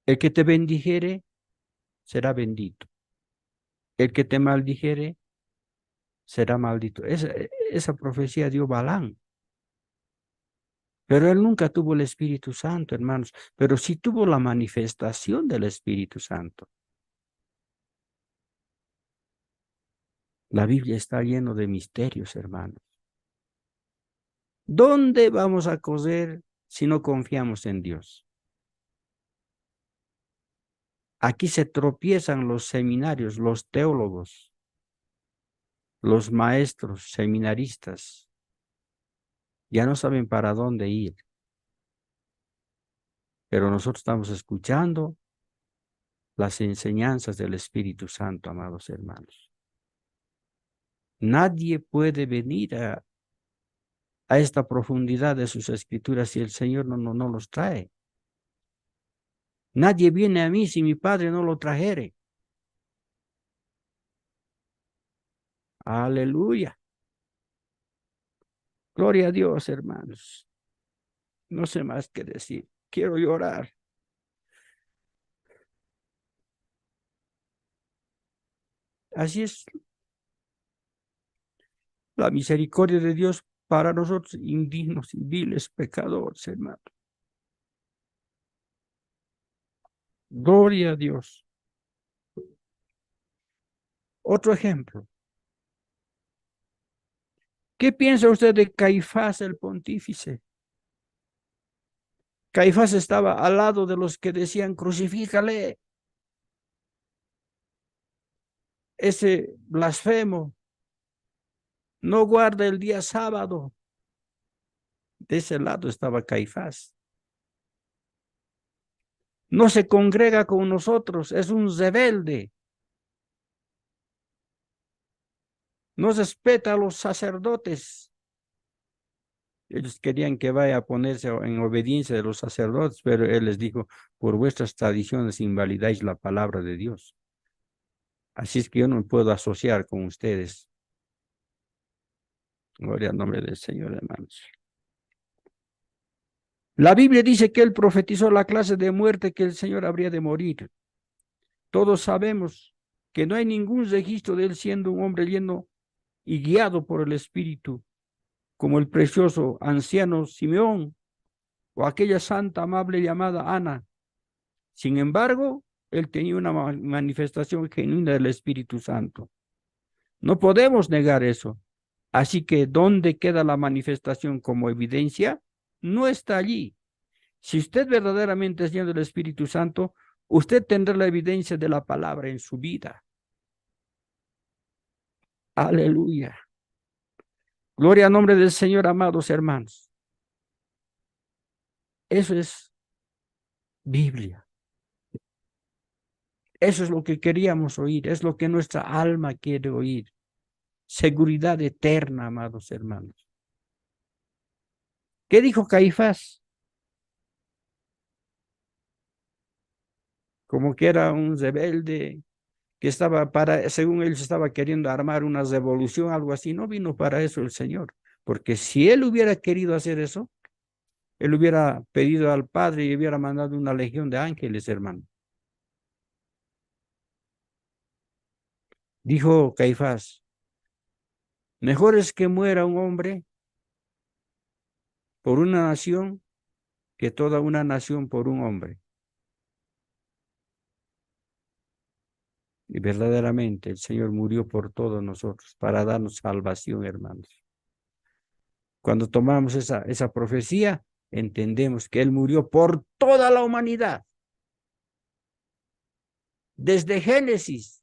S1: El que te bendijere será bendito. El que te maldijere será maldito. Esa profecía dio Balán. Pero él nunca tuvo el Espíritu Santo, hermanos, pero sí tuvo la manifestación del Espíritu Santo. La Biblia está lleno de misterios, hermanos. ¿Dónde vamos a coser si no confiamos en Dios? Aquí se tropiezan los seminarios, los teólogos, los maestros, seminaristas. Ya no saben para dónde ir. Pero nosotros estamos escuchando las enseñanzas del Espíritu Santo, amados hermanos. Nadie puede venir a esta profundidad de sus escrituras si el Señor no los trae. Nadie viene a mí si mi Padre no lo trajere. Aleluya. Gloria a Dios, hermanos. No sé más que decir. Quiero llorar. Así es la misericordia de Dios para nosotros, indignos y viles pecadores, hermanos. Gloria a Dios. Otro ejemplo. ¿Qué piensa usted de Caifás el pontífice? Caifás estaba al lado de los que decían, crucifícale. Ese blasfemo no guarda el día sábado. De ese lado estaba Caifás. No se congrega con nosotros, es un rebelde. No respeta a los sacerdotes. Ellos querían que vaya a ponerse en obediencia de los sacerdotes, pero él les dijo, por vuestras tradiciones invalidáis la palabra de Dios. Así es que yo no me puedo asociar con ustedes. Gloria al nombre del Señor, hermanos. La Biblia dice que él profetizó la clase de muerte que el Señor habría de morir. Todos sabemos que no hay ningún registro de él siendo un hombre lleno y guiado por el Espíritu, como el precioso anciano Simeón o aquella santa amable llamada Ana. Sin embargo, él tenía una manifestación genuina del Espíritu Santo. No podemos negar eso. Así que, ¿dónde queda la manifestación como evidencia? no está allí. Si usted verdaderamente es lleno del Espíritu Santo, usted tendrá la evidencia de la palabra en su vida. Aleluya. Gloria al nombre del Señor, amados hermanos. Eso es Biblia. Eso es lo que queríamos oír, es lo que nuestra alma quiere oír. Seguridad eterna, amados hermanos. ¿Qué dijo Caifás? Como que era un rebelde que estaba según él, se estaba queriendo armar una revolución, algo así. No vino para eso el Señor, porque si él hubiera querido hacer eso, él hubiera pedido al Padre y hubiera mandado una legión de ángeles, hermano. Dijo Caifás, mejor es que muera un hombre por una nación que toda una nación por un hombre. Y verdaderamente el Señor murió por todos nosotros para darnos salvación, hermanos. Cuando tomamos esa profecía, entendemos que Él murió por toda la humanidad. Desde Génesis.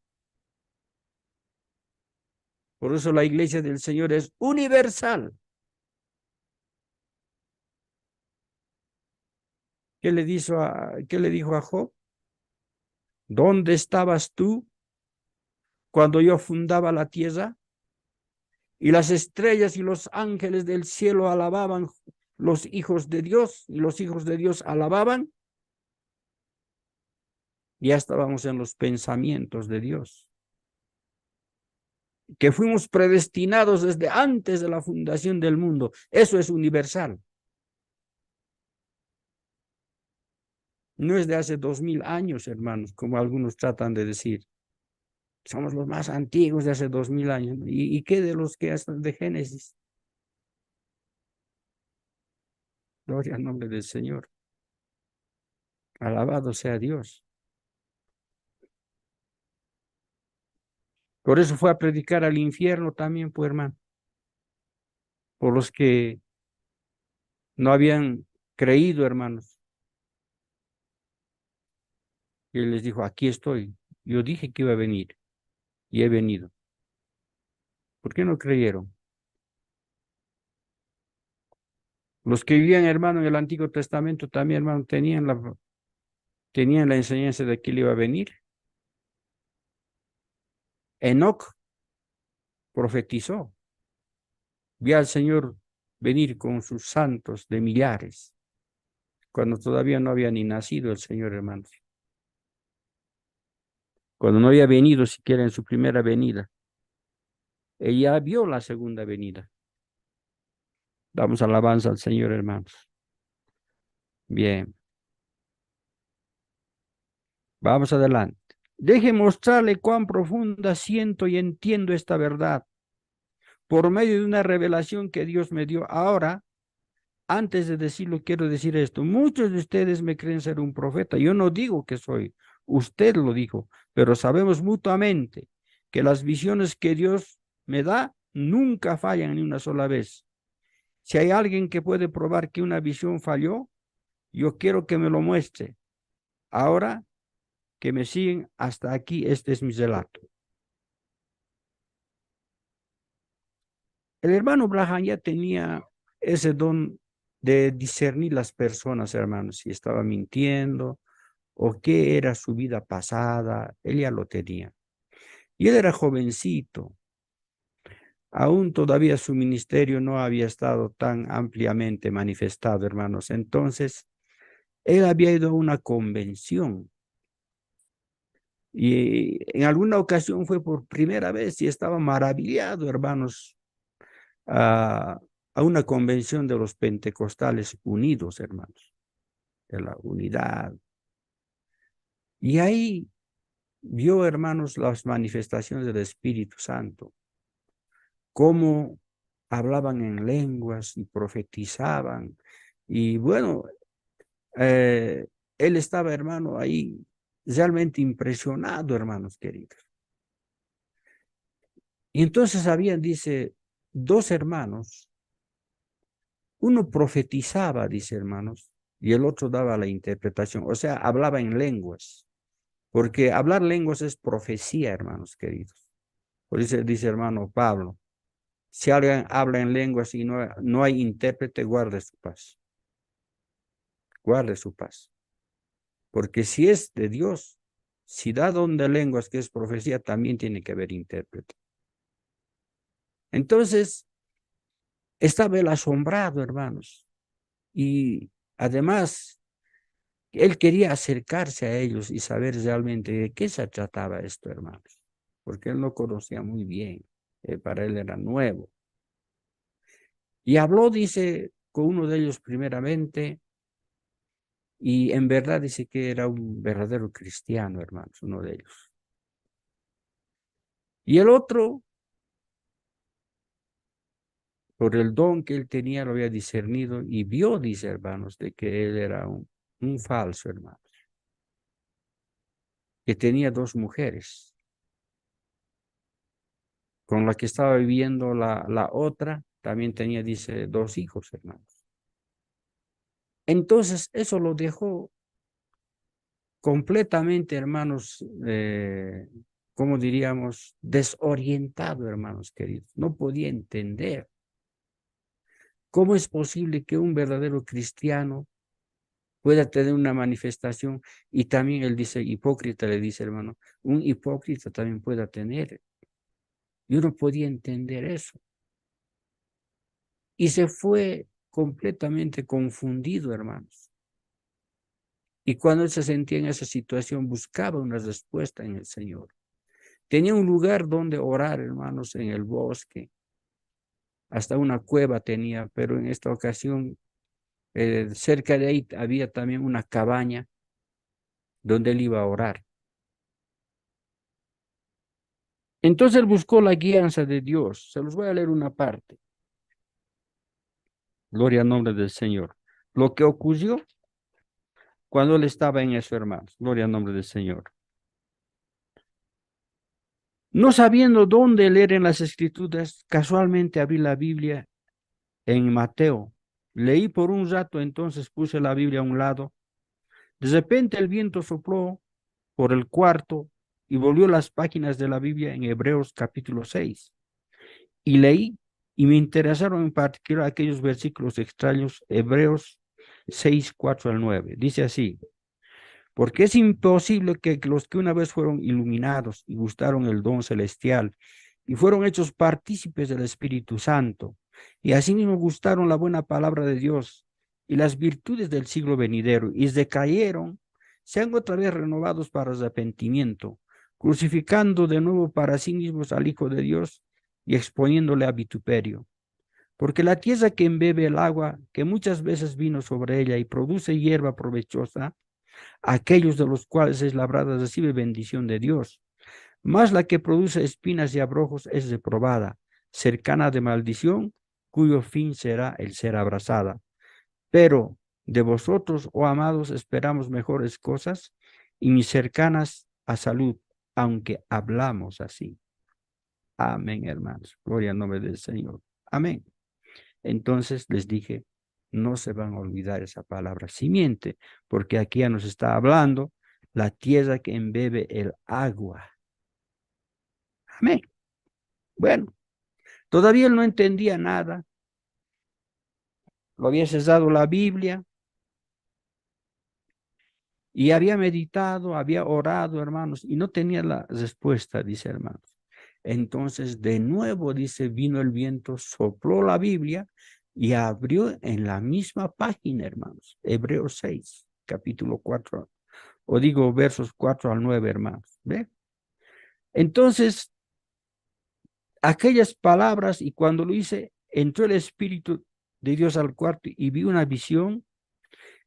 S1: Por eso la iglesia del Señor es universal. ¿Qué le dijo a Job? ¿Dónde estabas tú cuando yo fundaba la tierra? Y las estrellas y los ángeles del cielo alababan los hijos de Dios, y los hijos de Dios alababan. Ya estábamos en los pensamientos de Dios. Que fuimos predestinados desde antes de la fundación del mundo. Eso es universal. No es de hace 2000 años, hermanos, como algunos tratan de decir. Somos los más antiguos de hace 2000 años. ¿Y qué de los que hacen de Génesis? Gloria al nombre del Señor. Alabado sea Dios. Por eso fue a predicar al infierno también, pues, hermano. Por los que no habían creído, hermanos. Y él les dijo, aquí estoy. Yo dije que iba a venir y he venido. ¿Por qué no creyeron? Los que vivían, hermano, en el Antiguo Testamento también, hermano, tenían la enseñanza de que él iba a venir. Enoc profetizó. Vio al Señor venir con sus santos de millares, cuando todavía no había ni nacido el Señor, hermanos. Cuando no había venido siquiera en su primera venida. Ella vio la segunda venida. Damos alabanza al Señor, hermanos. Bien. Vamos adelante. Deje mostrarle cuán profunda siento y entiendo esta verdad por medio de una revelación que Dios me dio. Ahora, antes de decirlo, quiero decir esto. Muchos de ustedes me creen ser un profeta. Yo no digo que soy. Usted lo dijo, pero sabemos mutuamente que las visiones que Dios me da nunca fallan ni una sola vez. Si hay alguien que puede probar que una visión falló, yo quiero que me lo muestre. Ahora que me siguen hasta aquí, este es mi relato. El hermano Braham ya tenía ese don de discernir las personas, hermanos, si estaba mintiendo o qué era su vida pasada, él ya lo tenía. Y él era jovencito, aún todavía su ministerio no había estado tan ampliamente manifestado, hermanos. Entonces, él había ido a una convención y en alguna ocasión fue por primera vez y estaba maravillado, hermanos, a, a una convención de los pentecostales unidos, hermanos, de la unidad. Y ahí vio, hermanos, las manifestaciones del Espíritu Santo, cómo hablaban en lenguas y profetizaban. Y bueno, eh, él estaba, hermano, ahí realmente impresionado, hermanos queridos. Y entonces habían, dice, dos hermanos Uno profetizaba, dice hermanos, y el otro daba la interpretación, o sea, hablaba en lenguas, porque hablar lenguas es profecía, hermanos queridos. Por eso dice hermano Pablo, si alguien habla en lenguas y no hay intérprete, guarde su paz. Porque si es de Dios, si da don de lenguas, que es profecía, también tiene que haber intérprete. Entonces, estaba él asombrado, hermanos, y además, él quería acercarse a ellos y saber realmente de qué se trataba esto, hermanos, porque él no conocía muy bien, para él era nuevo. Y habló, dice, con uno de ellos primeramente, y en verdad dice que era un verdadero cristiano, hermanos, uno de ellos. Y el otro, por el don que él tenía, lo había discernido y vio, dice, hermanos, de que él era un falso, hermano, que tenía dos mujeres, con la que estaba viviendo la otra, también tenía, dice, dos hijos, hermanos. Entonces, eso lo dejó completamente, hermanos, como diríamos, desorientado, hermanos queridos. No podía entender cómo es posible que un verdadero cristiano pueda tener una manifestación y también él dice, hipócrita, le dice, hermano, un hipócrita también pueda tener. Yo no podía entender eso. Y se fue completamente confundido, hermanos. Y cuando él se sentía en esa situación, buscaba una respuesta en el Señor. Tenía un lugar donde orar, hermanos, en el bosque. Hasta una cueva tenía, pero en esta ocasión, cerca de ahí había también una cabaña donde él iba a orar. Entonces él buscó la guianza de Dios. Se los voy a leer una parte. Gloria al nombre del Señor. Lo que ocurrió cuando él estaba en eso, hermanos. Gloria al nombre del Señor. No sabiendo dónde leer en las Escrituras, casualmente abrí la Biblia en Mateo. Leí por un rato, entonces puse la Biblia a un lado. De repente el viento sopló por el cuarto y volvió las páginas de la Biblia en Hebreos capítulo 6. Y leí y me interesaron en particular aquellos versículos extraños, Hebreos 6, 4 al 9. Dice así, porque es imposible que los que una vez fueron iluminados y gustaron el don celestial y fueron hechos partícipes del Espíritu Santo y asimismo gustaron la buena palabra de Dios y las virtudes del siglo venidero y decayeron, sean otra vez renovados para arrepentimiento, crucificando de nuevo para sí mismos al Hijo de Dios y exponiéndole a vituperio. Porque la tierra que embebe el agua, que muchas veces vino sobre ella y produce hierba provechosa, aquellos de los cuales es labrada recibe bendición de Dios. Mas la que produce espinas y abrojos es reprobada, cercana de maldición, cuyo fin será el ser abrazada. Pero de vosotros, oh amados, esperamos mejores cosas y mis cercanas a salud, aunque hablamos así. Amén, hermanos. Gloria al nombre del Señor. Amén. Entonces les dije, no se van a olvidar esa palabra simiente, porque aquí ya nos está hablando la tierra que embebe el agua. Amén. Bueno, todavía él no entendía nada. Lo había cesado la Biblia y había meditado, había orado, hermanos, y no tenía la respuesta, dice hermanos. Entonces, de nuevo, dice, vino el viento, sopló la Biblia y abrió en la misma página, hermanos, Hebreos 6, capítulo 4, o digo versos 4 al 9, hermanos. ¿Ve? Entonces, aquellas palabras, y cuando lo hice, entró el Espíritu de Dios al cuarto y vi una visión.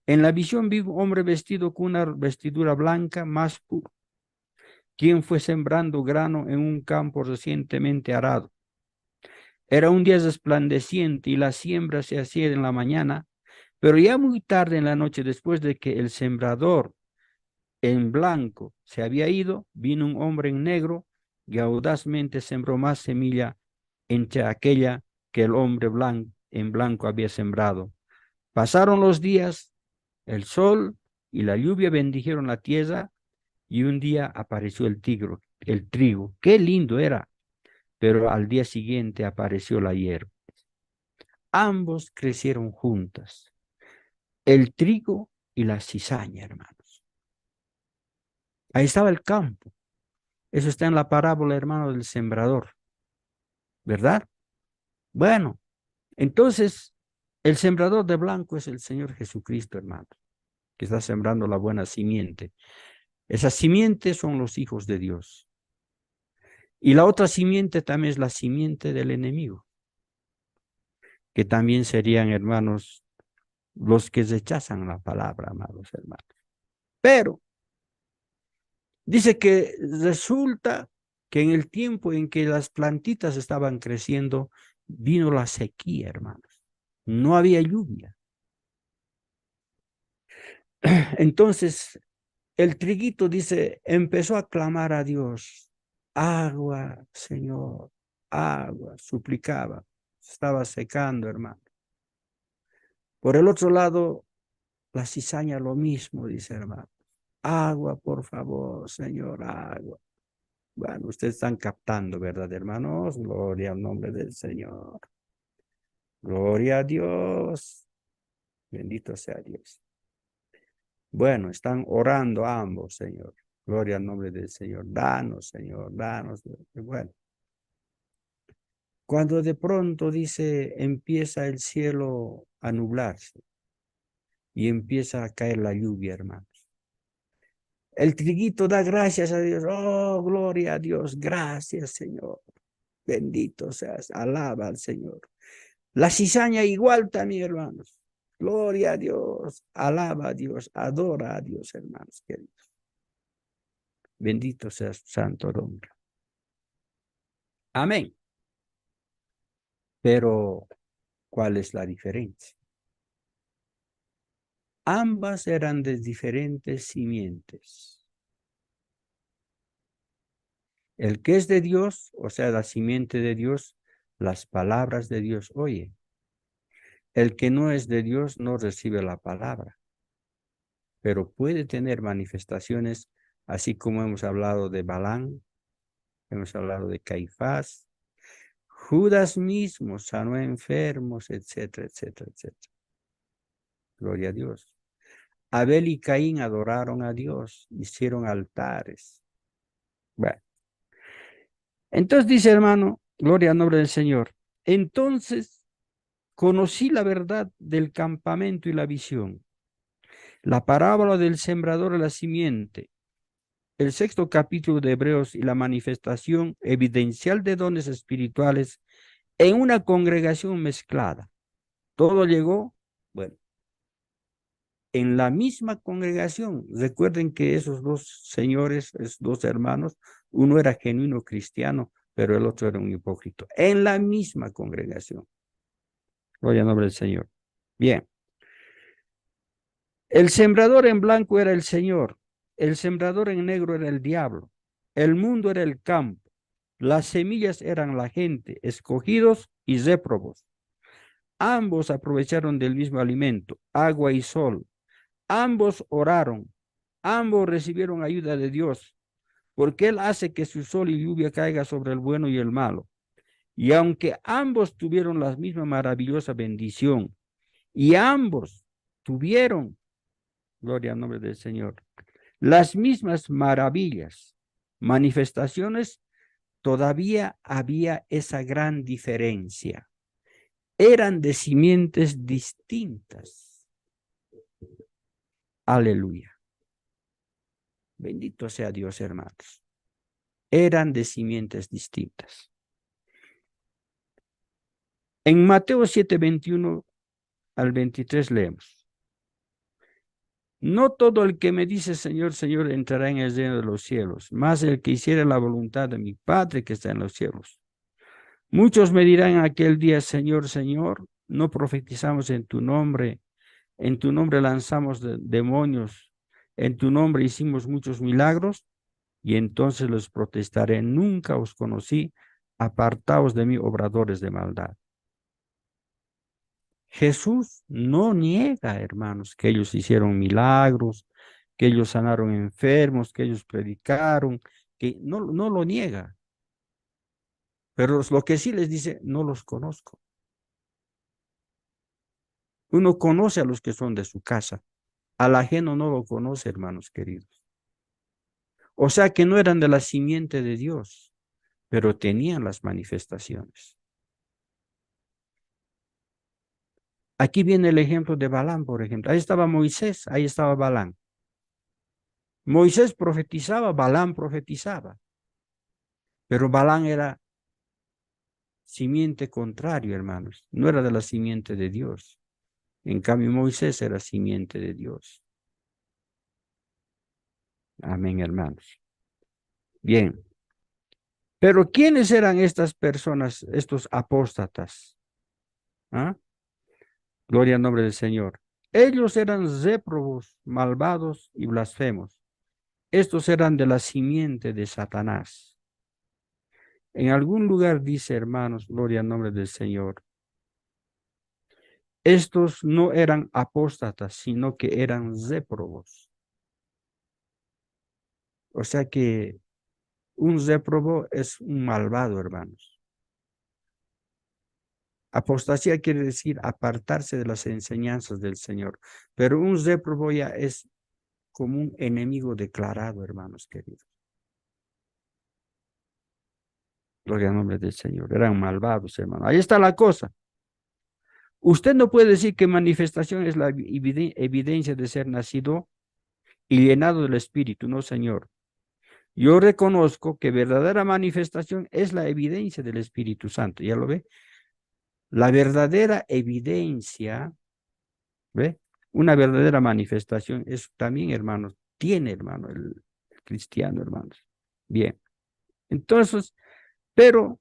S1: En la visión vi un hombre vestido con una vestidura blanca más pura, quien fue sembrando grano en un campo recientemente arado. Era un día resplandeciente y la siembra se hacía en la mañana, pero ya muy tarde en la noche, después de que el sembrador en blanco se había ido, vino un hombre en negro y audazmente sembró más semilla entre aquella que el hombre blanco en blanco había sembrado. Pasaron los días, el sol y la lluvia bendijeron la tierra y un día apareció el trigo. Qué lindo era, pero al día siguiente apareció la hierba. Ambos crecieron juntas, el trigo y la cizaña, hermanos. Ahí estaba el campo. Eso está en la parábola, hermano, del sembrador, ¿verdad? Bueno, entonces el sembrador de blanco es el Señor Jesucristo, hermano, que está sembrando la buena simiente. Esas simientes son los hijos de Dios. Y la otra simiente también es la simiente del enemigo, que también serían, hermanos, los que rechazan la palabra, amados hermanos. Pero dice que resulta que en el tiempo en que las plantitas estaban creciendo, vino la sequía, hermanos. No había lluvia. Entonces, el triguito dice, empezó a clamar a Dios. Agua, Señor, agua, suplicaba. Estaba secando, hermano. Por el otro lado, la cizaña lo mismo, dice hermano. Agua, por favor, Señor, agua. Bueno, ustedes están captando, ¿verdad, hermanos? Gloria al nombre del Señor. Gloria a Dios. Bendito sea Dios. Bueno, están orando ambos, Señor. Gloria al nombre del Señor. Danos, Señor, danos. Bueno, cuando de pronto dice, empieza el cielo a nublarse y empieza a caer la lluvia, hermanos. El triguito da gracias a Dios. Oh, gloria a Dios. Gracias, Señor. Bendito seas. Alaba al Señor. La cizaña igual también, hermanos. Gloria a Dios. Alaba a Dios. Adora a Dios, hermanos queridos. Bendito sea su santo nombre. Amén. Pero, ¿cuál es la diferencia? Ambas eran de diferentes simientes. El que es de Dios, o sea, la simiente de Dios, las palabras de Dios oye. El que no es de Dios no recibe la palabra, pero puede tener manifestaciones, así como hemos hablado de Balán, hemos hablado de Caifás, Judas mismo sanó enfermos, etcétera, etcétera, etcétera. Gloria a Dios. Abel y Caín adoraron a Dios, hicieron altares. Bueno, entonces dice hermano, gloria al nombre del Señor. Entonces conocí la verdad del campamento y la visión, la parábola del sembrador y la simiente, el sexto capítulo de Hebreos y la manifestación evidencial de dones espirituales en una congregación mezclada. Todo llegó, bueno, en la misma congregación. Recuerden que esos dos señores, esos dos hermanos, uno era genuino cristiano, pero el otro era un hipócrita. En la misma congregación. Gloria al nombre del Señor. Bien. El sembrador en blanco era el Señor. El sembrador en negro era el diablo. El mundo era el campo. Las semillas eran la gente, escogidos y réprobos. Ambos aprovecharon del mismo alimento, agua y sol. Ambos oraron. Ambos recibieron ayuda de Dios, porque Él hace que su sol y lluvia caiga sobre el bueno y el malo. Y aunque ambos tuvieron la misma maravillosa bendición, y ambos tuvieron, gloria al nombre del Señor, las mismas maravillas, manifestaciones, todavía había esa gran diferencia. Eran de simientes distintas. Aleluya. Bendito sea Dios, hermanos. Eran de simientes distintas. En Mateo 7:21 al 23 leemos. No todo el que me dice Señor, Señor entrará en el reino de los cielos, mas el que hiciera la voluntad de mi Padre que está en los cielos. Muchos me dirán en aquel día, Señor, Señor, no profetizamos en tu nombre lanzamos demonios, en tu nombre hicimos muchos milagros, y entonces les protestaré, nunca os conocí, apartaos de mí, obradores de maldad. Jesús no niega, hermanos, que ellos hicieron milagros, que ellos sanaron enfermos, que ellos predicaron, que no lo niega. Pero lo que sí les dice, no los conozco. Uno conoce a los que son de su casa. Al ajeno no lo conoce, hermanos queridos. O sea que no eran de la simiente de Dios, pero tenían las manifestaciones. Aquí viene el ejemplo de Balán, por ejemplo. Ahí estaba Moisés, ahí estaba Balán. Moisés profetizaba, Balán profetizaba, pero Balán era simiente contrario, hermanos. No era de la simiente de Dios. En cambio, Moisés era simiente de Dios. Amén, hermanos. Bien. Pero ¿quiénes eran estas personas, estos apóstatas? ¿Ah? Gloria al nombre del Señor. Ellos eran réprobos, malvados y blasfemos. Estos eran de la simiente de Satanás. En algún lugar dice, hermanos, gloria al nombre del Señor, estos no eran apóstatas, sino que eran réprobos. O sea que un réprobo es un malvado, hermanos. Apostasía quiere decir apartarse de las enseñanzas del Señor, pero un réprobo ya es como un enemigo declarado, hermanos queridos. Gloria al nombre del Señor. Eran malvados, hermanos. Ahí está la cosa. Usted no puede decir que manifestación es la evidencia de ser nacido y llenado del Espíritu, no, Señor. Yo reconozco que verdadera manifestación es la evidencia del Espíritu Santo. ¿Ya lo ve? La verdadera evidencia, ¿ve? Una verdadera manifestación es también, hermanos, tiene, hermano, el cristiano, hermanos. Bien. Entonces, pero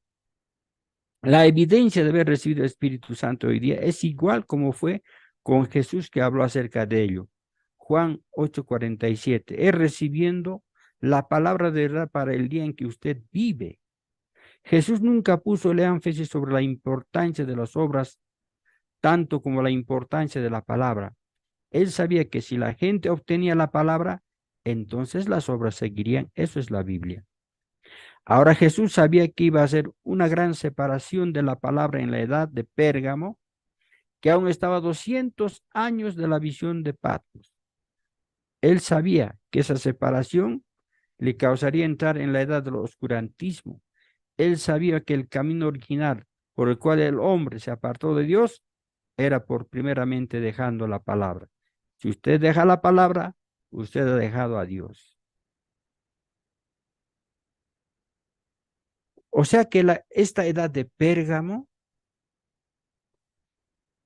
S1: la evidencia de haber recibido el Espíritu Santo hoy día es igual como fue con Jesús que habló acerca de ello. Juan 8:47, es recibiendo la palabra de verdad para el día en que usted vive. Jesús nunca puso el énfasis sobre la importancia de las obras, tanto como la importancia de la palabra. Él sabía que si la gente obtenía la palabra, entonces las obras seguirían. Eso es la Biblia. Ahora Jesús sabía que iba a ser una gran separación de la palabra en la edad de Pérgamo, que aún estaba a 200 años de la visión de Patmos. Él sabía que esa separación le causaría entrar en la edad del oscurantismo. Él sabía que el camino original por el cual el hombre se apartó de Dios era por primeramente dejando la palabra. Si usted deja la palabra, usted ha dejado a Dios. O sea que esta edad de Pérgamo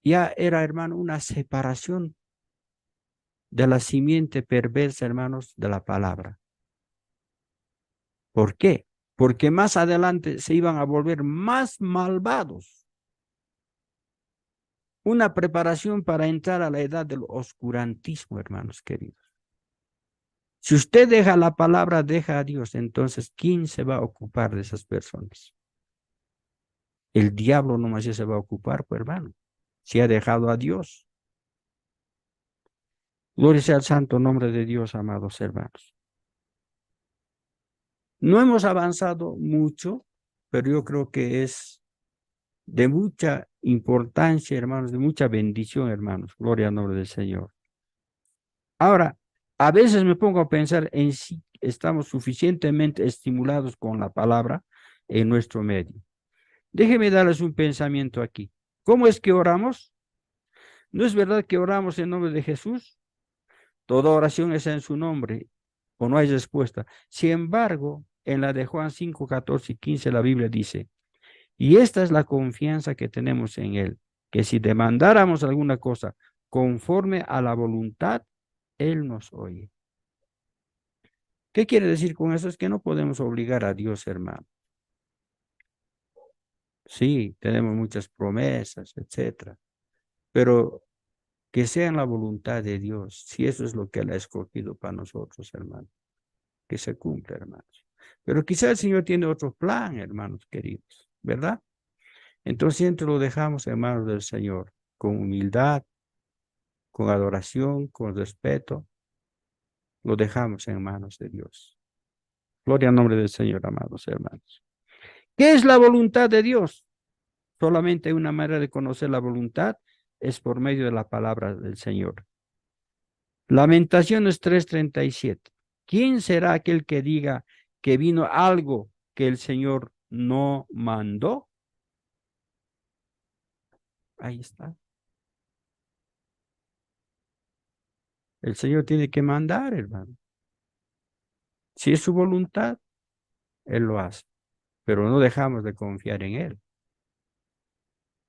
S1: ya era, hermano, una separación de la simiente perversa, hermanos, de la palabra. ¿Por qué? Porque más adelante se iban a volver más malvados. Una preparación para entrar a la edad del oscurantismo, hermanos queridos. Si usted deja la palabra, deja a Dios, entonces, ¿quién se va a ocupar de esas personas? El diablo nomás ya se va a ocupar, pues, hermano, si ha dejado a Dios. Gloria sea al santo nombre de Dios, amados hermanos. No hemos avanzado mucho, pero yo creo que es de mucha importancia, hermanos, de mucha bendición, hermanos. Gloria al nombre del Señor. Ahora, a veces me pongo a pensar en si estamos suficientemente estimulados con la palabra en nuestro medio. Déjeme darles un pensamiento aquí. ¿Cómo es que oramos? ¿No es verdad que oramos en nombre de Jesús? Toda oración es en su nombre, o no hay respuesta. Sin embargo, en la de Juan 5, 14 y 15, la Biblia dice, y esta es la confianza que tenemos en Él, que si demandáramos alguna cosa conforme a la voluntad, Él nos oye. ¿Qué quiere decir con eso? Es que no podemos obligar a Dios, hermano. Sí, tenemos muchas promesas, etcétera, pero que sea en la voluntad de Dios, si eso es lo que Él ha escogido para nosotros, hermano, que se cumpla, hermanos. Pero quizá el Señor tiene otro plan, hermanos queridos, ¿verdad? Entonces siempre lo dejamos en manos del Señor. con humildad, con adoración, con respeto, lo dejamos en manos de Dios. Gloria al nombre del Señor, amados hermanos. ¿Qué es la voluntad de Dios? Solamente una manera de conocer la voluntad es por medio de la palabra del Señor. Lamentaciones 3:37. ¿Quién será aquel que diga que vino algo que el Señor no mandó? Ahí está. El Señor tiene que mandar, hermano. Si es su voluntad, Él lo hace, pero no dejamos de confiar en Él.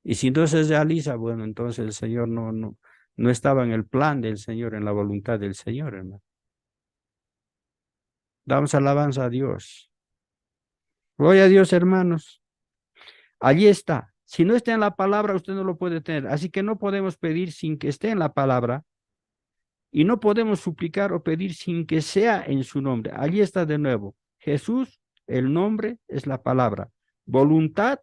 S1: Y si no se realiza, bueno, entonces el Señor no estaba en el plan del Señor, en la voluntad del Señor, hermano. Damos alabanza a Dios. Gloria a Dios, hermanos. Allí está. Si no está en la palabra, usted no lo puede tener. Así que no podemos pedir sin que esté en la palabra y no podemos suplicar o pedir sin que sea en su nombre. Allí está de nuevo. Jesús, el nombre es la palabra. Voluntad,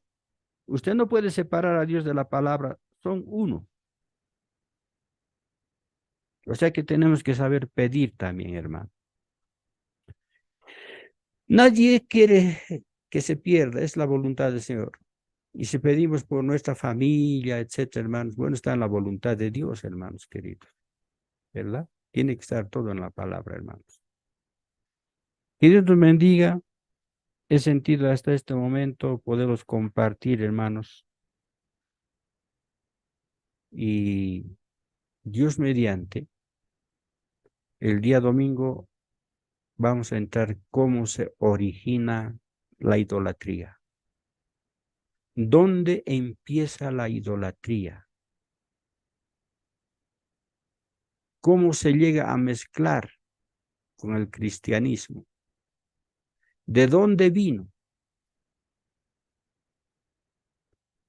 S1: usted no puede separar a Dios de la palabra. Son uno. O sea que tenemos que saber pedir también, hermano. Nadie quiere que se pierda, es la voluntad del Señor. Y si pedimos por nuestra familia, etcétera, hermanos, bueno, está en la voluntad de Dios, hermanos queridos, ¿verdad? Tiene que estar todo en la palabra, hermanos. Que Dios nos bendiga. He sentido hasta este momento poderlos compartir, hermanos. Y Dios mediante, el día domingo vamos a entrar cómo se origina la idolatría. ¿Dónde empieza la idolatría? ¿Cómo se llega a mezclar con el cristianismo? ¿De dónde vino?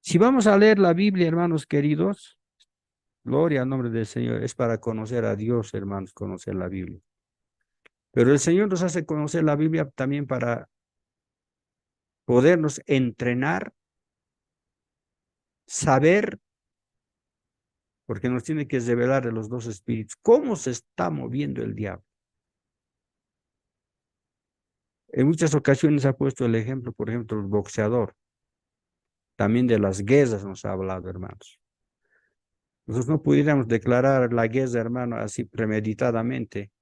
S1: Si vamos a leer la Biblia, hermanos queridos, gloria al nombre del Señor, es para conocer a Dios, hermanos, conocer la Biblia. Pero el Señor nos hace conocer la Biblia también para podernos entrenar, saber, porque nos tiene que revelar de los dos espíritus, cómo se está moviendo el diablo. En muchas ocasiones ha puesto el ejemplo, por ejemplo, el boxeador. También de las guerras nos ha hablado, hermanos. Nosotros no pudiéramos declarar la guerra, hermano, así premeditadamente.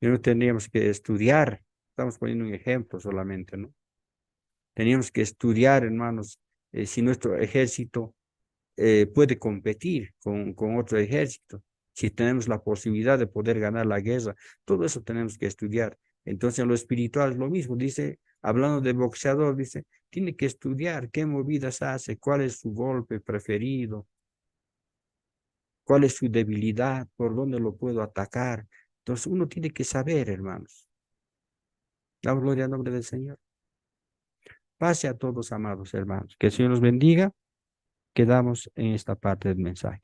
S1: Y no tendríamos que estudiar. Estamos poniendo un ejemplo solamente, ¿no? Teníamos que estudiar, hermanos, si nuestro ejército puede competir con otro ejército, si tenemos la posibilidad de poder ganar la guerra, todo eso tenemos que estudiar. Entonces, en lo espiritual es lo mismo, dice, hablando de boxeador, dice, tiene que estudiar qué movidas hace, cuál es su golpe preferido, cuál es su debilidad, por dónde lo puedo atacar. Entonces, uno tiene que saber, hermanos. Damos gloria al nombre del Señor. Pase a todos, amados hermanos. Que el Señor nos bendiga. Quedamos en esta parte del mensaje.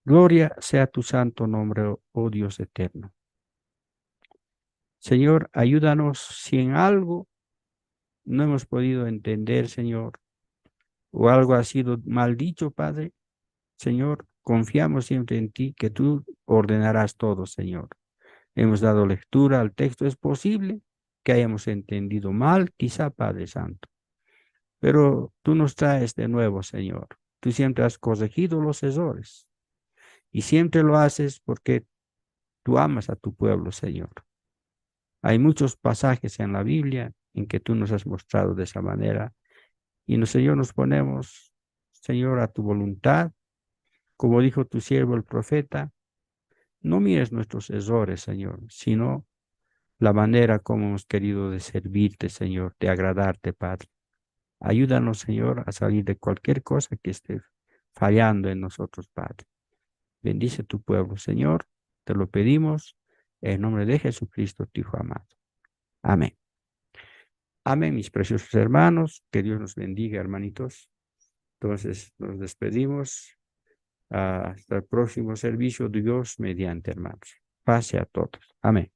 S1: Gloria sea tu santo nombre, oh Dios eterno. Señor, ayúdanos si en algo no hemos podido entender, Señor, o algo ha sido mal dicho, Padre. Señor, confiamos siempre en ti, que tú ordenarás todo, Señor. Hemos dado lectura al texto. Es posible que hayamos entendido mal, quizá, Padre Santo. Pero tú nos traes de nuevo, Señor. Tú siempre has corregido los errores. Y siempre lo haces porque tú amas a tu pueblo, Señor. Hay muchos pasajes en la Biblia en que tú nos has mostrado de esa manera. Y Señor, nos ponemos, Señor, a tu voluntad. Como dijo tu siervo el profeta, no mires nuestros errores, Señor, sino la manera como hemos querido de servirte, Señor, de agradarte, Padre. Ayúdanos, Señor, a salir de cualquier cosa que esté fallando en nosotros, Padre. Bendice tu pueblo, Señor. Te lo pedimos en nombre de Jesucristo, tu Hijo amado. Amén. Amén, mis preciosos hermanos. Que Dios nos bendiga, hermanitos. Entonces, nos despedimos. Hasta el próximo servicio, Dios mediante, hermanos. Pase a todos. Amén.